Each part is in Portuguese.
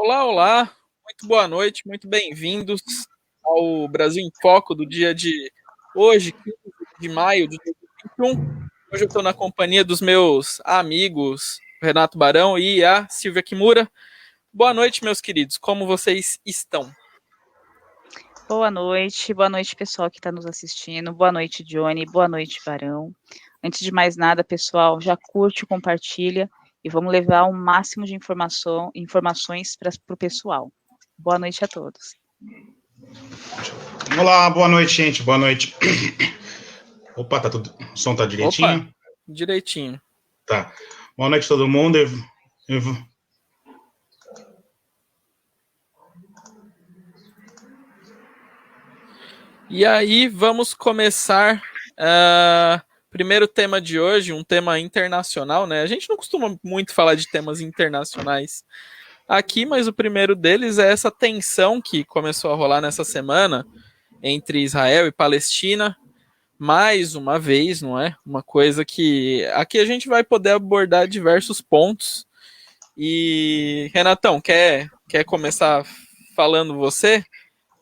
Olá, olá, muito boa noite, muito bem-vindos ao Brasil em Foco do dia de hoje, 15 de maio de 2021. Hoje eu estou na companhia dos meus amigos Renato Barão e a Silvia Kimura. Boa noite, meus queridos, como vocês estão? Boa noite pessoal que está nos assistindo, boa noite Johnny, boa noite Barão. Antes de mais nada, pessoal, já curte, compartilha e vamos levar o máximo de informações para o pessoal. Boa noite a todos. Olá, boa noite, gente, boa noite. Opa, tá tudo, o som tá direitinho? Opa, direitinho. Tá, boa noite a todo mundo. E aí, vamos começar primeiro tema de hoje, um tema internacional, né? A gente não costuma muito falar de temas internacionais aqui, mas o primeiro deles é essa tensão que começou a rolar nessa semana entre Israel e Palestina. Mais uma vez, não é? Uma coisa que aqui a gente vai poder abordar diversos pontos. E, Renatão, quer começar falando você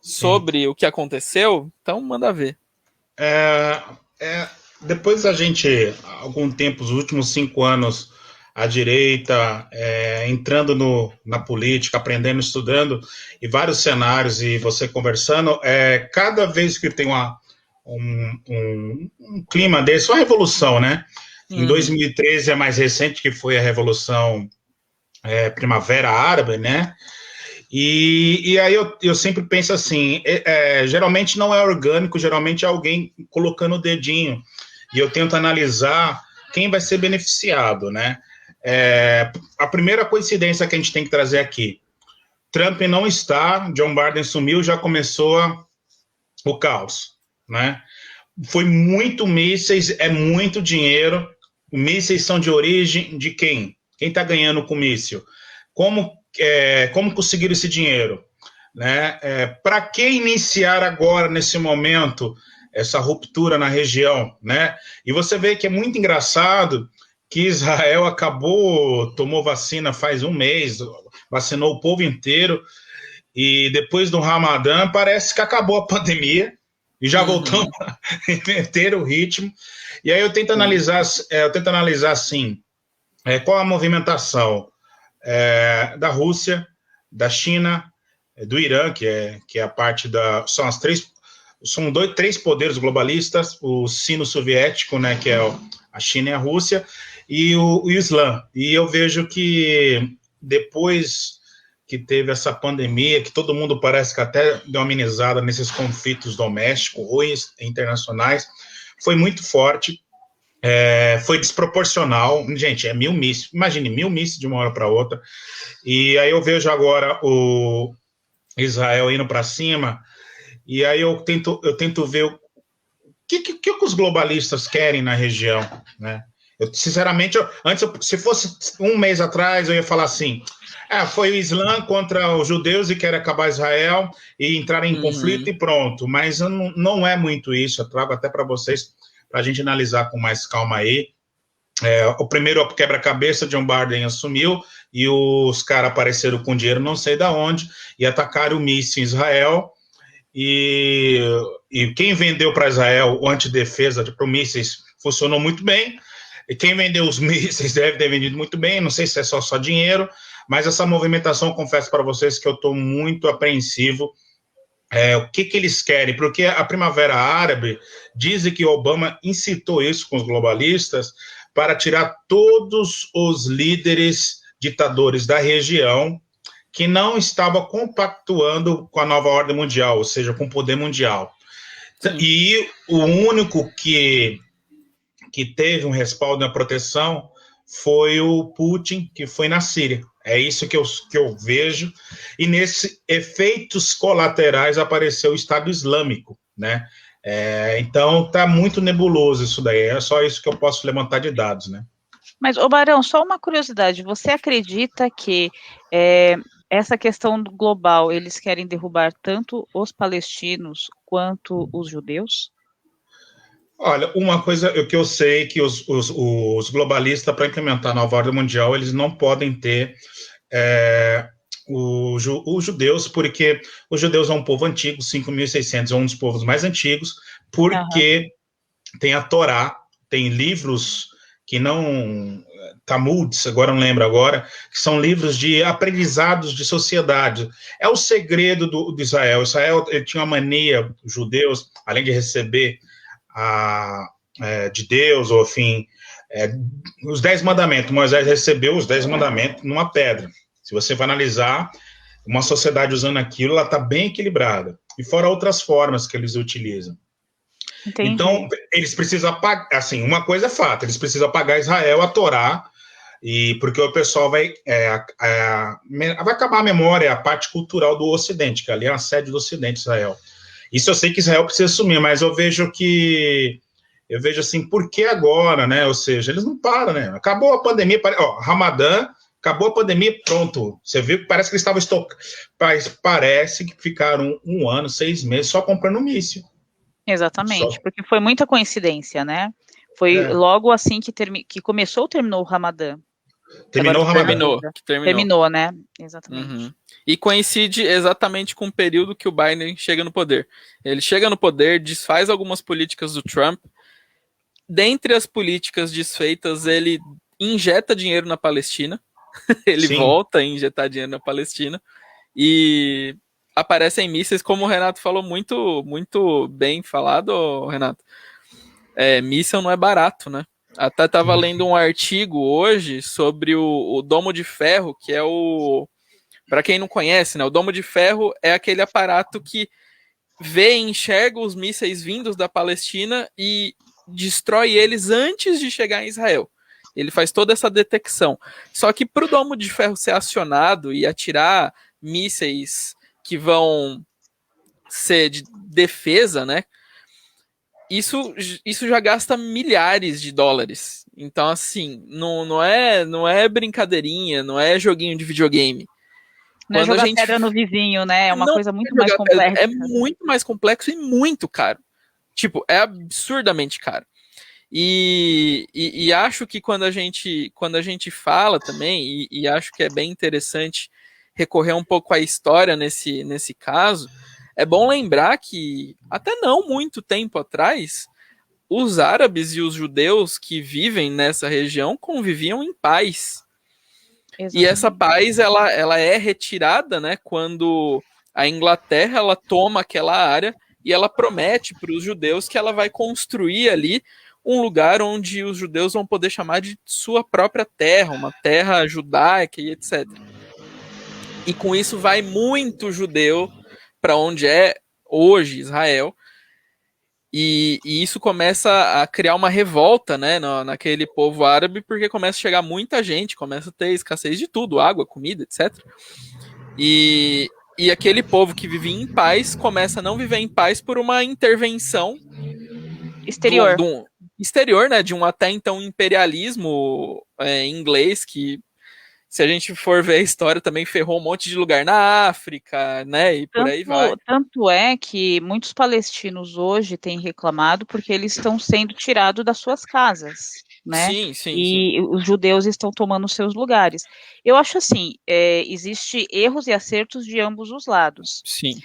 sobre o que aconteceu? Então, manda ver. Depois a gente, há algum tempo, os últimos 5 anos, a direita entrando na política, aprendendo, estudando, e vários cenários, e você conversando, cada vez que tem um clima desse, uma revolução, né? Em 2013 é mais recente, que foi a Revolução Primavera Árabe, né? E aí eu sempre penso assim, geralmente não é orgânico, geralmente é alguém colocando o dedinho, e eu tento analisar quem vai ser beneficiado, né? A primeira coincidência que a gente tem que trazer aqui, Trump não está, John Biden sumiu, já começou o caos, né? Foi muito mísseis, é muito dinheiro, mísseis são de origem de quem? Quem está ganhando com míssil? Como conseguir esse dinheiro? Né? Para que iniciar agora, nesse momento, essa ruptura na região? Né? E você vê que é muito engraçado que Israel tomou vacina faz um mês, vacinou o povo inteiro, e depois do Ramadã parece que acabou a pandemia, e já voltamos a inverter o ritmo. E aí eu tento analisar assim, qual a movimentação da Rússia, da China, do Irã, que é a parte são três poderes globalistas, o sino soviético, né, que é a China e a Rússia, e o Islã. E eu vejo que depois que teve essa pandemia, que todo mundo parece que até deu uma amenizada nesses conflitos domésticos ou internacionais, foi muito forte, foi desproporcional. Gente, 1000 mísseis, imagine, 1000 mísseis de uma hora para outra. E aí eu vejo agora o Israel indo para cima, e aí eu tento ver o que os globalistas querem na região, né? Sinceramente, se fosse um mês atrás, eu ia falar assim, foi o Islã contra os judeus e quer acabar Israel e entrar em conflito e pronto. Mas não é muito isso, eu trago até para vocês, para a gente analisar com mais calma aí. O primeiro quebra-cabeça, John Biden assumiu, e os caras apareceram com dinheiro não sei da onde, e atacaram o míssil em Israel, e quem vendeu para Israel o antidefesa para mísseis funcionou muito bem, e quem vendeu os mísseis deve ter vendido muito bem, não sei se é só dinheiro, mas essa movimentação, confesso para vocês que eu estou muito apreensivo. O que eles querem, porque a Primavera Árabe dizem que Obama incitou isso com os globalistas para tirar todos os líderes ditadores da região que não estavam compactuando com a nova ordem mundial, ou seja, com o poder mundial. Sim. E o único que teve um respaldo na proteção foi o Putin, que foi na Síria. É isso que eu vejo. E nesses efeitos colaterais apareceu o Estado Islâmico, né? Então está muito nebuloso isso daí. É só isso que eu posso levantar de dados, né? Mas, Barão, só uma curiosidade. Você acredita que essa questão global, eles querem derrubar tanto os palestinos quanto os judeus? Olha, uma coisa que eu sei que os globalistas, para implementar a nova ordem mundial, eles não podem ter os judeus, porque os judeus são um povo antigo, 5.600, é um dos povos mais antigos, porque tem a Torá, tem livros que não... Talmuds, agora não lembro agora, que são livros de aprendizados de sociedade. É o segredo do Israel. Israel ele tinha uma mania, os judeus, além de receber de Deus, ou enfim, os 10 mandamentos. Moisés recebeu os 10 mandamentos numa pedra. Se você vai analisar, uma sociedade usando aquilo, ela está bem equilibrada. E fora outras formas que eles utilizam. Entendi. Então, eles precisam apagar, assim, uma coisa é fato, eles precisam apagar Israel, a Torá, porque o pessoal vai acabar a memória, a parte cultural do Ocidente, que ali é a sede do Ocidente, Israel. Isso eu sei que Israel precisa assumir, mas eu vejo assim, por que agora, né? Ou seja, eles não param, né? Acabou a pandemia, Ramadã, acabou a pandemia, pronto. Você viu que parece que eles estavam estocados, parece que ficaram 1 ano, 6 meses só comprando míssil. Exatamente, porque foi muita coincidência, né? Foi logo assim que começou ou terminou o Ramadã? Terminou o Ramadã. Terminou, né? Exatamente. Uhum. E coincide exatamente com o período que o Biden chega no poder. Ele chega no poder, desfaz algumas políticas do Trump. Dentre as políticas desfeitas, ele injeta dinheiro na Palestina. Ele volta a injetar dinheiro na Palestina. E aparecem mísseis, como o Renato falou, muito, muito bem falado, Renato. Míssil não é barato, né? Até estava lendo um artigo hoje sobre o Domo de Ferro, que é para quem não conhece, né? O Domo de Ferro é aquele aparato que vê e enxerga os mísseis vindos da Palestina e destrói eles antes de chegar em Israel. Ele faz toda essa detecção. Só que para o Domo de Ferro ser acionado e atirar mísseis que vão ser de defesa, né? Isso já gasta milhares de dólares. Então, assim, não é brincadeirinha, não é joguinho de videogame. Não é jogar pedra no vizinho, né? É uma coisa muito mais complexa. É muito mais complexo e muito caro. Tipo, é absurdamente caro. E acho que quando a gente fala também, e acho que é bem interessante recorrer um pouco à história nesse caso, é bom lembrar que, até não muito tempo atrás, os árabes e os judeus que vivem nessa região conviviam em paz. Exatamente. E essa paz ela é retirada, né, quando a Inglaterra ela toma aquela área e ela promete para os judeus que ela vai construir ali um lugar onde os judeus vão poder chamar de sua própria terra, uma terra judaica e etc. E com isso vai muito judeu para onde é hoje Israel, e isso começa a criar uma revolta, né, naquele povo árabe, porque começa a chegar muita gente, começa a ter escassez de tudo, água, comida, etc. E aquele povo que vivia em paz começa a não viver em paz por uma intervenção exterior, exterior, né, de um até então imperialismo inglês que, se a gente for ver a história, também ferrou um monte de lugar na África, né, e por aí vai. Tanto é que muitos palestinos hoje têm reclamado porque eles estão sendo tirados das suas casas, né? Sim. Os judeus estão tomando seus lugares. Eu acho assim, existe erros e acertos de ambos os lados. Sim.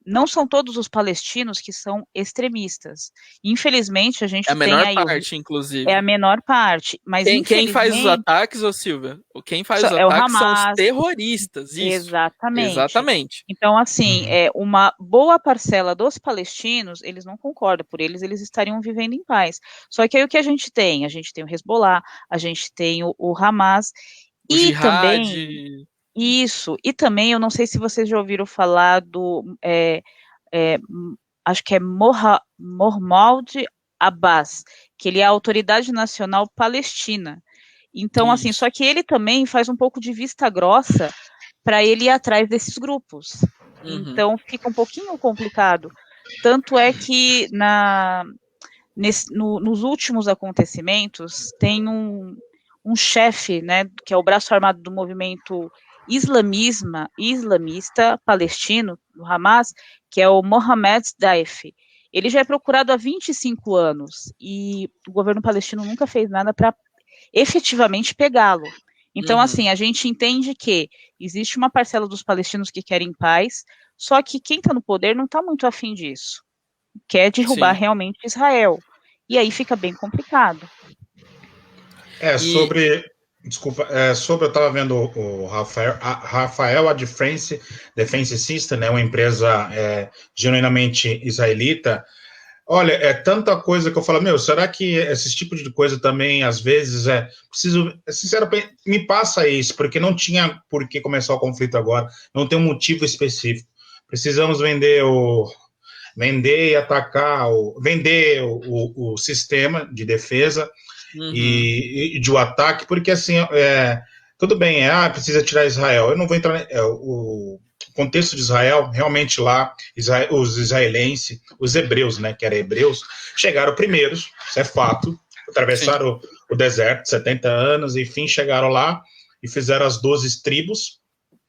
Não são todos os palestinos que são extremistas. Infelizmente, a gente tem aí... É a menor parte, inclusive. É a menor parte. Mas quem faz os ataques, Silvia? Quem faz os ataques são os terroristas. Isso. Exatamente. Então, assim, uma boa parcela dos palestinos, eles não concordam. Por eles estariam vivendo em paz. Só que aí o que a gente tem? A gente tem o Hezbollah, a gente tem o Hamas. O Jihad. Também... Isso, e também, eu não sei se vocês já ouviram falar do, acho que é Mahmoud Abbas, que ele é a Autoridade Nacional Palestina. Então, assim, só que ele também faz um pouco de vista grossa para ele ir atrás desses grupos. Uhum. Então, fica um pouquinho complicado. Tanto é que nos últimos acontecimentos, tem um chefe, né, que é o braço armado do movimento islamista palestino, do Hamas, que é o Mohamed Daif. Ele já é procurado há 25 anos e o governo palestino nunca fez nada para efetivamente pegá-lo. Então, assim, a gente entende que existe uma parcela dos palestinos que querem paz, só que quem está no poder não está muito afim disso. Quer derrubar realmente Israel. E aí fica bem complicado. Desculpa, eu estava vendo o Rafael a Defense System, né, uma empresa genuinamente israelita. Olha, é tanta coisa que eu falo, será que esse tipo de coisa também, às vezes, sinceramente, me passa isso, porque não tinha por que começar o conflito agora, não tem um motivo específico. Precisamos vender e atacar, vender o sistema de defesa e de ataque, porque assim, tudo bem, precisa tirar Israel. Eu não vou entrar. O contexto de Israel, realmente lá, os israelenses, os hebreus, né, que eram hebreus, chegaram primeiros, isso é fato, atravessaram o deserto, 70 anos, enfim, chegaram lá e fizeram as 12 tribos,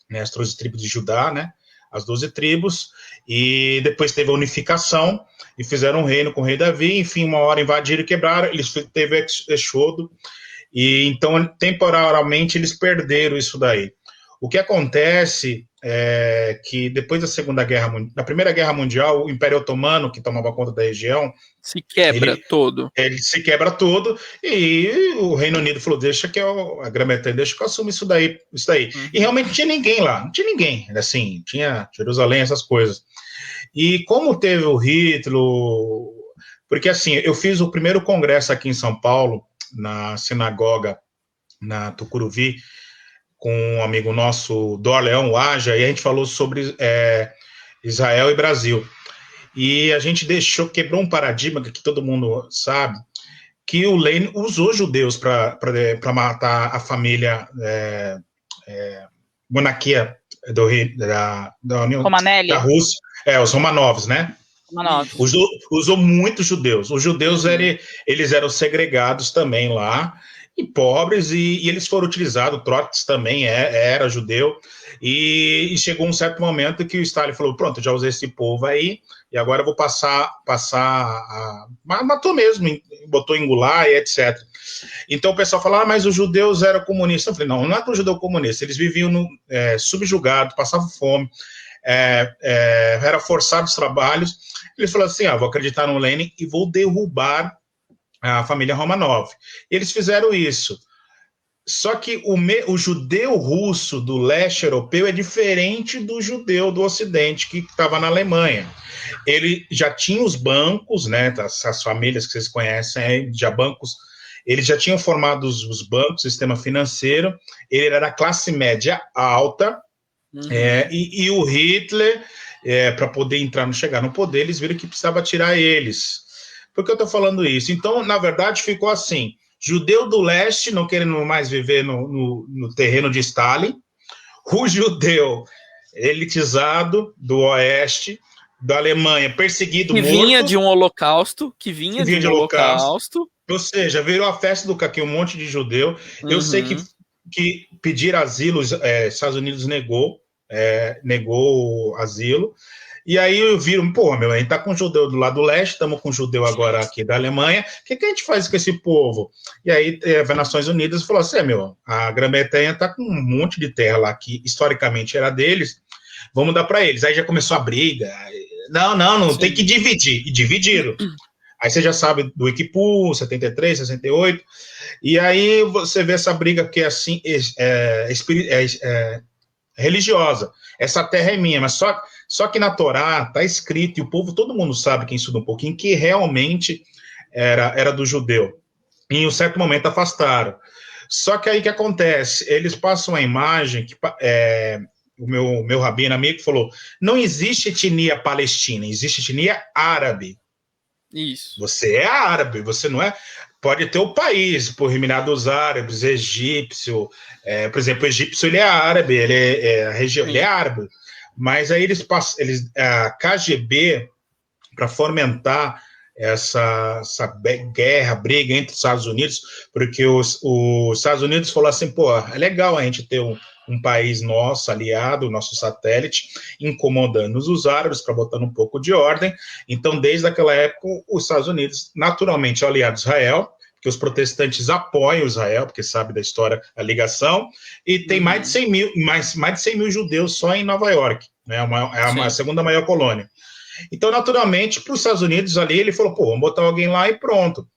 né, as 12 tribos de Judá, né, as 12 tribos, e depois teve a unificação, e fizeram um reino com o rei Davi, enfim, uma hora invadiram e quebraram, eles teve exodo, e então, temporariamente, eles perderam isso daí. O que acontece é que depois da Primeira Guerra Mundial, o Império Otomano, que tomava conta da região, se quebra todo. Ele se quebra todo, e o Reino Unido falou, deixa que a Grã-Bretanha, deixa que eu assumo isso daí. E realmente não tinha ninguém lá, não tinha ninguém, assim, tinha Jerusalém, essas coisas. E como teve o Hitler, porque assim, eu fiz o primeiro congresso aqui em São Paulo, na sinagoga, na Tucuruvi, com um amigo nosso, Dor Leão, o Aja, e a gente falou sobre Israel e Brasil. E a gente quebrou um paradigma que todo mundo sabe, que o Lenin usou judeus para matar a família monarquia da União Romanelli. Da Rússia, os Romanovs, né? Usou muitos judeus. Os judeus eles eram segregados também lá, e pobres, e eles foram utilizados. Trotsky também era judeu, e chegou um certo momento que o Stalin falou, pronto, já usei esse povo aí, e agora eu vou matou mesmo, botou em gulag e etc. Então o pessoal fala, mas os judeus eram comunistas. Eu falei, não é que o judeu comunista, eles viviam subjugados, passavam fome, era forçado os trabalhos. Ele falou assim, vou acreditar no Lenin e vou derrubar a família Romanov. Eles fizeram isso. Só que o judeu russo do leste europeu é diferente do judeu do ocidente que estava na Alemanha. Ele já tinha os bancos, né, as famílias que vocês conhecem, bancos, eles já tinham formado os bancos, o sistema financeiro, ele era da classe média alta, e o Hitler, para poder chegar no poder, eles viram que precisava tirar eles. Por que eu estou falando isso? Então, na verdade, ficou assim, judeu do leste não querendo mais viver no terreno de Stalin, o judeu elitizado do oeste, da Alemanha, perseguido, morto. Que vinha de um holocausto, Ou seja, virou a festa do caqui, um monte de judeu. Eu sei que pedir asilo, Estados Unidos negou asilo. E aí eu viro, a gente tá com o judeu do lado leste, estamos com o judeu agora aqui da Alemanha, o que a gente faz com esse povo? E aí as Nações Unidas falou assim, a Grã-Bretanha tá com um monte de terra lá que historicamente era deles, vamos dar para eles. Aí já começou a briga, não, tem que dividir, e dividiram. Aí você já sabe do Iquipu, 73, 68, e aí você vê essa briga que é assim, religiosa. Essa terra é minha, mas só que na Torá está escrito, e o povo, todo mundo sabe, quem estuda um pouquinho, que realmente era do judeu. E em um certo momento afastaram. Só que aí que acontece? Eles passam a imagem que o meu rabino amigo falou, não existe etnia palestina, existe etnia árabe. Isso. Você é árabe, você não é... Pode ter o país, por Emirados Árabes, egípcio, por exemplo, o egípcio ele é árabe, a região, ele é árabe, mas aí a KGB, para fomentar essa briga entre os Estados Unidos, porque os Estados Unidos falou assim, é legal a gente ter um país nosso, aliado, nosso satélite, incomodando os árabes para botar um pouco de ordem. Então, desde aquela época, os Estados Unidos, naturalmente, aliado a Israel, porque os protestantes apoiam Israel, porque sabe da história, a ligação, e tem mais de 100 mil judeus só em Nova York, né? É a segunda maior colônia. Então, naturalmente, para os Estados Unidos ali, ele falou, pô, vamos botar alguém lá e pronto.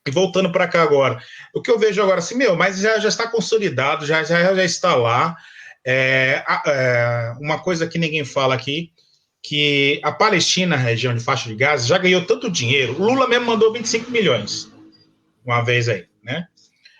E voltando para cá agora, o que eu vejo agora assim, mas já está consolidado, já está lá. Uma coisa que ninguém fala aqui, que a Palestina, a região de faixa de Gaza, já ganhou tanto dinheiro. O Lula mesmo mandou 25 milhões uma vez aí, né?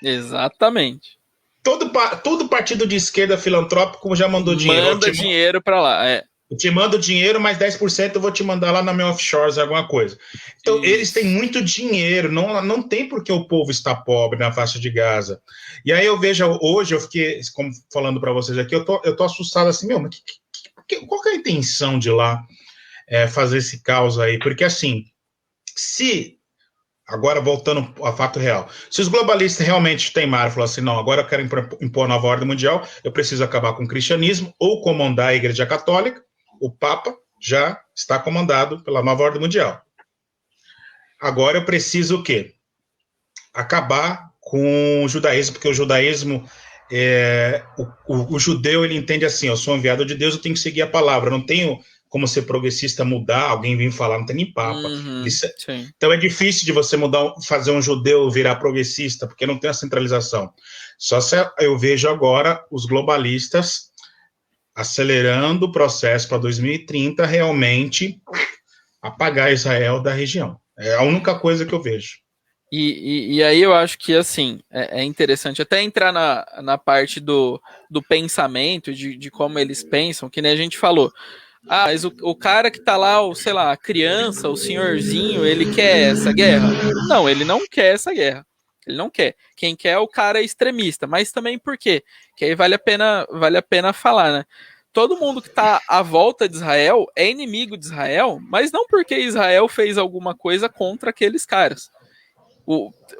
Exatamente. Todo partido de esquerda filantrópico já mandou dinheiro. Manda dinheiro para lá, Eu te mando dinheiro, mais 10% eu vou te mandar lá na minha offshore, alguma coisa. Então, Isso. Eles têm muito dinheiro, não tem por que o povo está pobre na faixa de Gaza. E aí eu vejo, hoje eu fiquei, como falando para vocês aqui, eu tô assustado assim, mas qual que é a intenção de lá fazer esse caos aí? Porque assim, agora voltando ao fato real, se os globalistas realmente teimaram e falaram assim, não, agora eu quero impor nova ordem mundial, eu preciso acabar com o cristianismo ou comandar a Igreja Católica, o Papa já está comandado pela nova ordem mundial. Agora eu preciso o quê? Acabar com o judaísmo, porque o judaísmo, o judeu, ele entende assim, eu sou enviado de Deus, eu tenho que seguir a palavra, eu não tenho como ser progressista, mudar, alguém vir falar, não tem nem papa. Então é difícil de você fazer um judeu virar progressista, porque não tem a centralização. Só se eu vejo agora os globalistas acelerando o processo para 2030, realmente apagar Israel da região. É a única coisa que eu vejo. E aí eu acho que, assim, é interessante até entrar na parte do pensamento, de como eles pensam, que nem a gente falou. Mas o cara que tá lá, sei lá, a criança, o senhorzinho, ele quer essa guerra? Não, ele não quer essa guerra. Ele não quer. Quem quer é o cara extremista. Mas também por quê? Que aí vale a pena falar, né? Todo mundo que tá à volta de Israel é inimigo de Israel, mas não porque Israel fez alguma coisa contra aqueles caras.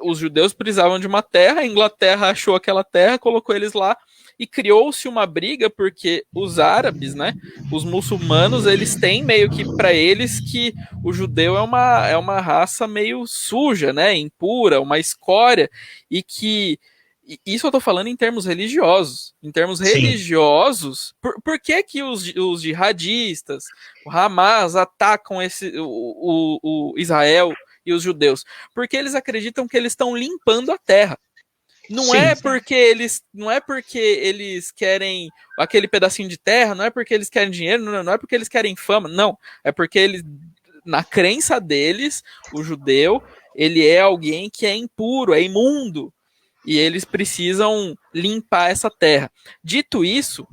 Os judeus precisavam de uma terra, a Inglaterra achou aquela terra, colocou eles lá e criou-se uma briga porque os árabes, né, os muçulmanos, eles têm meio que para eles que o judeu é uma raça meio suja, né, impura, uma escória, e que isso eu tô falando em termos religiosos. Em termos religiosos, por que os jihadistas, o Hamas atacam o Israel e os judeus? Porque eles acreditam que eles estão limpando a terra. Não é porque eles querem aquele pedacinho de terra, não é porque eles querem dinheiro, não é porque eles querem fama, não. É porque eles, na crença deles, o judeu, ele é alguém que é impuro, é imundo. E eles precisam limpar essa terra. Dito isso,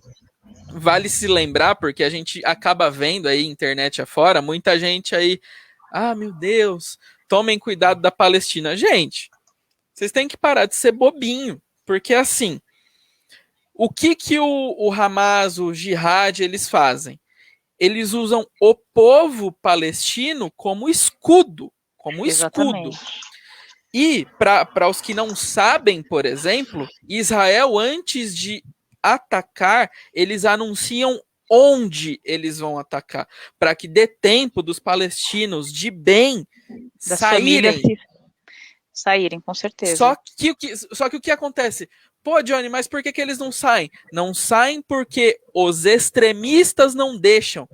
vale se lembrar, porque a gente acaba vendo aí, internet afora, muita gente aí, meu Deus, tomem cuidado da Palestina. Gente, vocês têm que parar de ser bobinho, porque assim, o que o Hamas, o Jihad, eles fazem? Eles usam o povo palestino como escudo, Exatamente. E, para os que não sabem, por exemplo, Israel, antes de atacar, eles anunciam onde eles vão atacar, para que dê tempo dos palestinos de bem Das saírem. Saírem, com certeza. Só que o que acontece? Pô, Johnny, mas por que eles não saem? Não saem porque os extremistas não deixam.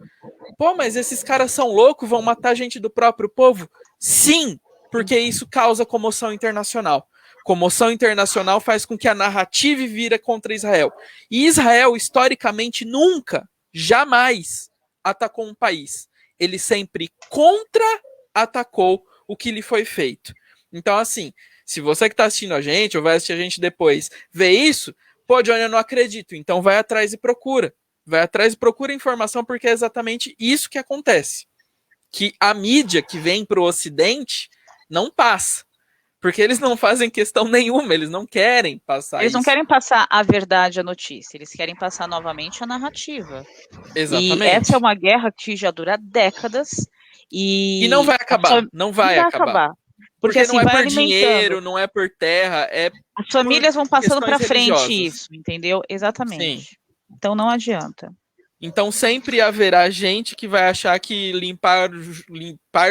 Pô, mas esses caras são loucos, vão matar gente do próprio povo? Sim! Porque isso causa comoção internacional. Comoção internacional faz com que a narrativa vira contra Israel. E Israel, historicamente, nunca, jamais atacou um país. Ele sempre contra-atacou o que lhe foi feito. Então, assim, se você que está assistindo a gente, ou vai assistir a gente depois, vê isso, pô, Johnny, eu não acredito. Então vai atrás e procura. Vai atrás e procura informação, porque é exatamente isso que acontece. Que a mídia que vem para o Ocidente não passa. Porque eles não fazem questão nenhuma, eles não querem passar Eles não isso. querem passar a verdade, a notícia, eles querem passar novamente a narrativa. Exatamente. E essa é uma guerra que já dura décadas e não vai acabar. Não vai acabar. Porque assim, não é por dinheiro, não é por terra, as famílias vão passando para frente isso, entendeu? Exatamente. Sim. Então não adianta. Então sempre haverá gente que vai achar que limpar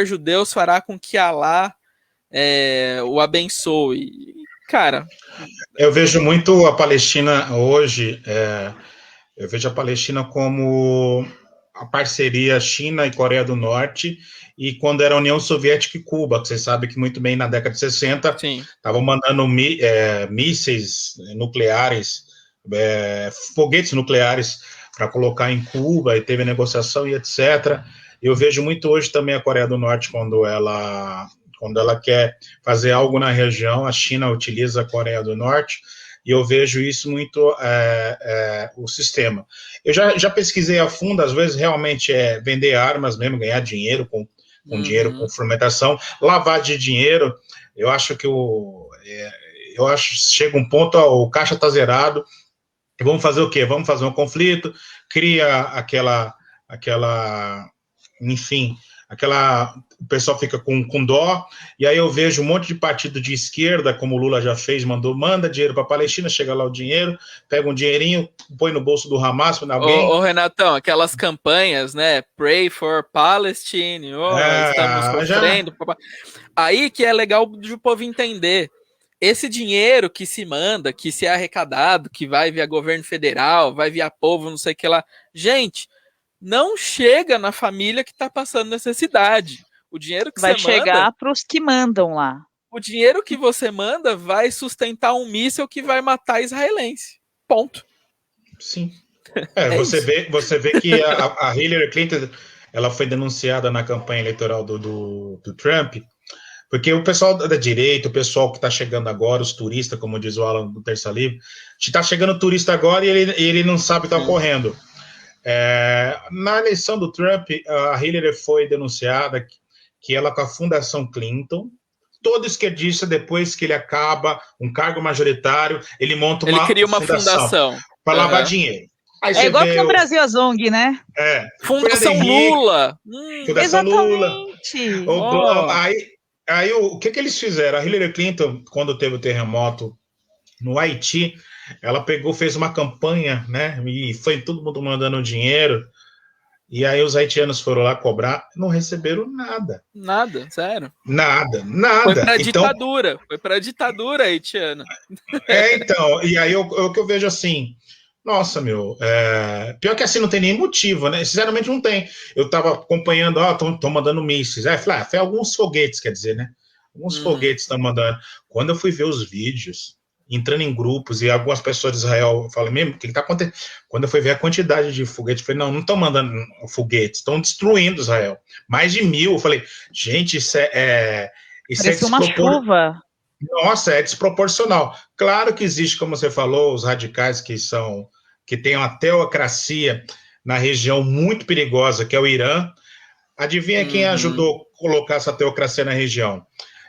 judeus fará com que Alá o abençoe. Cara, Eu vejo muito a Palestina hoje, eu vejo a Palestina como a parceria China e Coreia do Norte, e quando era a União Soviética e Cuba, que você sabe que muito bem na década de 60 estavam mandando mísseis nucleares, foguetes nucleares para colocar em Cuba, e teve negociação e etc. Eu vejo muito hoje também a Coreia do Norte, quando ela quer fazer algo na região, a China utiliza a Coreia do Norte, e eu vejo isso muito o sistema. Eu já pesquisei a fundo, às vezes realmente é vender armas mesmo, ganhar dinheiro com dinheiro, com fomentação, lavagem de dinheiro. Eu acho que chega um ponto, o caixa está zerado, e vamos fazer o quê? Vamos fazer um conflito, cria enfim, o pessoal fica com dó, e aí eu vejo um monte de partido de esquerda, como o Lula já fez, manda dinheiro para a Palestina, chega lá o dinheiro, pega um dinheirinho, põe no bolso do Hamas, para alguém. Ô, Renatão, aquelas campanhas, né? Pray for Palestine, estamos sofrendo. Aí que é legal do povo entender. Esse dinheiro que se manda, que se é arrecadado, que vai via governo federal, vai via povo, não sei o que lá. Gente, não chega na família que está passando necessidade. O dinheiro que vai você manda... Vai chegar para os que mandam lá. O dinheiro que você manda vai sustentar um míssil que vai matar israelense. Ponto. Sim. Você vê que a Hillary Clinton, ela foi denunciada na campanha eleitoral do Trump, porque o pessoal da direita, o pessoal que está chegando agora, os turistas, como diz o Alan do Terça Livre, está chegando turista agora e ele não sabe o que está ocorrendo. Na eleição do Trump, a Hillary foi denunciada que ela, com a Fundação Clinton, todo esquerdista, depois que ele acaba um cargo majoritário, ele monta ele cria uma fundação para lavar dinheiro. Aí igual que no Brasil a ZONG, né? Fundação Lula. Fundação Exatamente. Lula. Aí o que eles fizeram? A Hillary Clinton, quando teve o terremoto no Haiti, ela fez uma campanha, né? E foi todo mundo mandando dinheiro. E aí os haitianos foram lá cobrar, não receberam nada. Nada, sério. Nada. Foi pra ditadura. Foi pra ditadura haitiana. Então. E aí o que eu vejo assim... Nossa, pior que assim não tem nem motivo, né? Sinceramente não tem. Eu tava acompanhando, estão mandando mísseis. Foi alguns foguetes, quer dizer, né? Alguns foguetes estão mandando. Quando eu fui ver os vídeos, entrando em grupos, e algumas pessoas de Israel, eu falei, mesmo, o que tá acontecendo? Quando eu fui ver a quantidade de foguetes, eu falei, não estão mandando foguetes, estão destruindo Israel. Mais de 1.000. Eu falei, gente, isso é uma chuva. Nossa, é desproporcional. Claro que existe, como você falou, os radicais que têm uma teocracia na região muito perigosa, que é o Irã. Adivinha quem ajudou a colocar essa teocracia na região?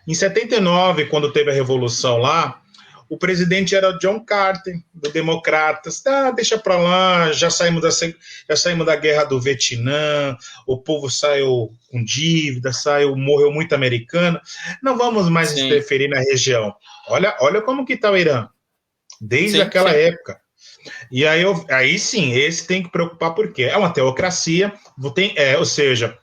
Em 79, quando teve a revolução lá, o presidente era John Carter, do Democratas. Deixa para lá, já saímos da guerra do Vietnã, o povo saiu com dívida, morreu muito americano. Não vamos mais interferir na região. Olha como que está o Irã, desde aquela época. E aí sim, esse tem que preocupar, porque é uma teocracia, ou seja,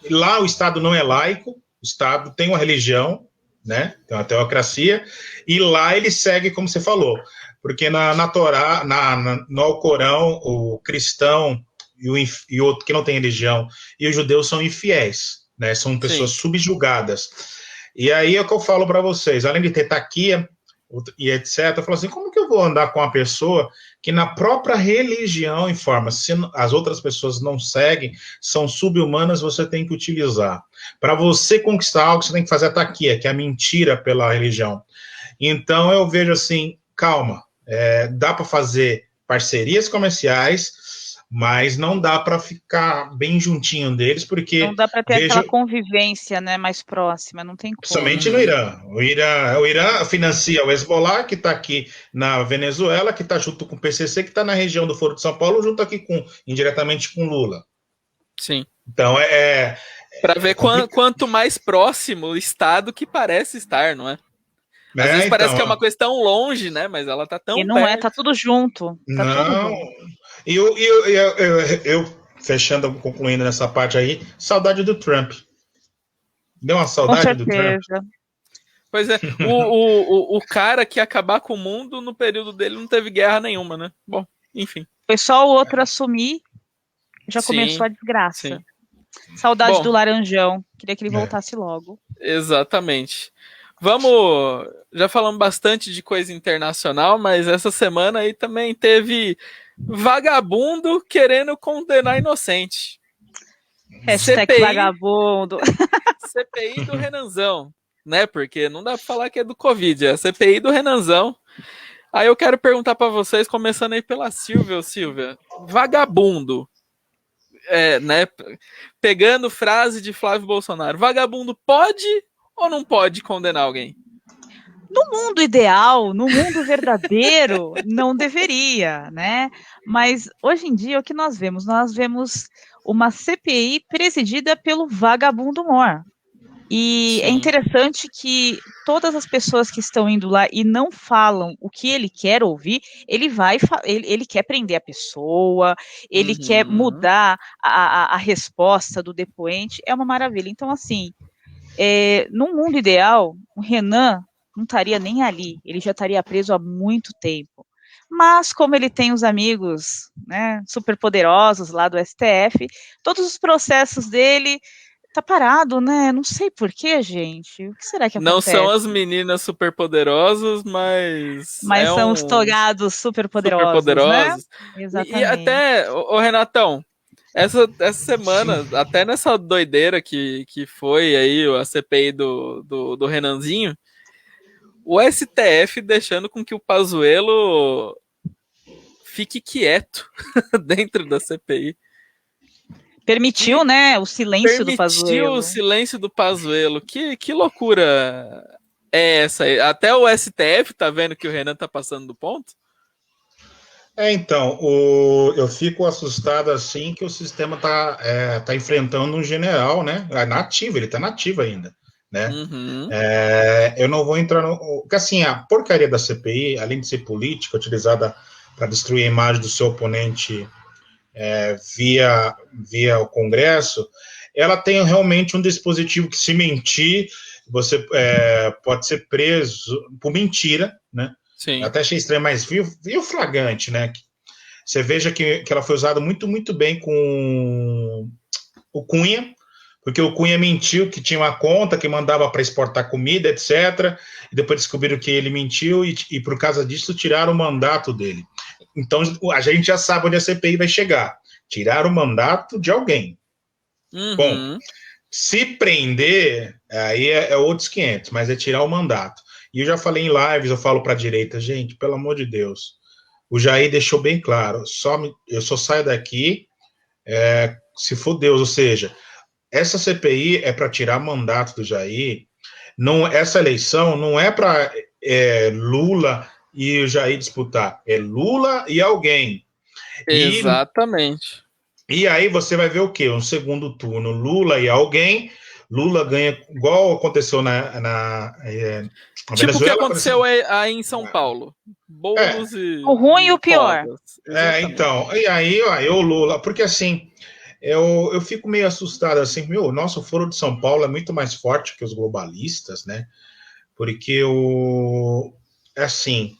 lá o Estado não é laico, o Estado tem uma religião, né? Tem uma teocracia, e lá ele segue, como você falou, porque na Torá, no Alcorão, o cristão e o outro que não tem religião e os judeus são infiéis, né? São pessoas subjugadas. E aí é o que eu falo para vocês, além de ter taquia e etc, eu falo assim, como que eu vou andar com uma pessoa que na própria religião informa, se as outras pessoas não seguem, são sub-humanas, você tem que utilizar. Para você conquistar algo, você tem que fazer a taquia, que é a mentira pela religião. Então eu vejo assim, calma, dá para fazer parcerias comerciais, mas não dá para ficar bem juntinho deles, porque... Não dá para ter aquela convivência, né, mais próxima, não tem como. Somente no Irã. O Irã financia o Hezbollah, que está aqui na Venezuela, que está junto com o PCC, que está na região do Foro de São Paulo, junto aqui indiretamente com Lula. Sim. Então, para ver quanto mais próximo o Estado que parece estar, não é? Às vezes parece que é uma coisa tão longe, né? Mas ela tá tão perto. E não perto. Tá tudo junto. Não. E eu fechando, concluindo nessa parte aí, saudade do Trump. Deu uma saudade do Trump? Pois é, o cara que ia acabar com o mundo no período dele não teve guerra nenhuma, né? Bom, enfim. Foi só o outro assumir, já começou a desgraça. Sim. Saudade do Laranjão. Queria que ele voltasse logo. Exatamente. Vamos. Já falamos bastante de coisa internacional, mas essa semana aí também teve vagabundo querendo condenar inocente. Hashtag vagabundo. CPI do Renanzão, né? Porque não dá pra falar que é do Covid, é a CPI do Renanzão. Aí eu quero perguntar pra vocês, começando aí pela Silvia. Vagabundo. Né? Pegando frase de Flávio Bolsonaro. Vagabundo pode ou não pode condenar alguém? No mundo ideal, no mundo verdadeiro, não deveria, né? Mas hoje em dia o que nós vemos? Nós vemos uma CPI presidida pelo vagabundo mor. E é interessante que todas as pessoas que estão indo lá e não falam o que ele quer ouvir, ele quer prender a pessoa, ele quer mudar a resposta do depoente, é uma maravilha. Então, assim, num mundo ideal, o Renan não estaria nem ali, ele já estaria preso há muito tempo. Mas, como ele tem os amigos, né, super poderosos lá do STF, todos os processos dele tá parado, né? Não sei porquê, gente. O que será que acontece? Não são as meninas superpoderosas, mas são os togados superpoderosos, né? Exatamente. E até, ô Renatão, essa semana, até nessa doideira que foi aí a CPI do Renanzinho, o STF deixando com que o Pazuello fique quieto dentro da CPI. Permitiu, né, o silêncio do Pazuello. Permitiu o silêncio do Pazuello. Que loucura é essa aí? Até o STF tá vendo que o Renan tá passando do ponto? Então, eu fico assustado assim que o sistema tá enfrentando um general, né? Nativo, ele tá nativo ainda, né? Eu não vou entrar no... Porque assim, a porcaria da CPI, além de ser política, utilizada para destruir a imagem do seu oponente via o Congresso, ela tem realmente um dispositivo que, se mentir, você pode ser preso por mentira, né? Sim. Até achei estranho, mas viu flagrante, né? Você veja que ela foi usada muito, muito bem com o Cunha, porque o Cunha mentiu que tinha uma conta que mandava para exportar comida, etc. E depois descobriram que ele mentiu e por causa disso tiraram o mandato dele. Então a gente já sabe onde a CPI vai chegar. Tirar o mandato de alguém. Bom, se prender, aí é outros 500, mas é tirar o mandato. E eu já falei em lives, eu falo para a direita, gente, pelo amor de Deus, o Jair deixou bem claro, eu só saio daqui se for Deus, ou seja, essa CPI é para tirar mandato do Jair, essa eleição não é para Lula e o Jair disputar, é Lula e alguém. Exatamente. E aí você vai ver o quê? Um segundo turno, Lula e alguém, Lula ganha, igual aconteceu na tipo o que aconteceu aí em São Paulo. Boulos e... O ruim e o pior. Então, e aí o Lula, porque assim, eu fico meio assustado, assim, nosso Foro de São Paulo é muito mais forte que os globalistas, né? Porque assim,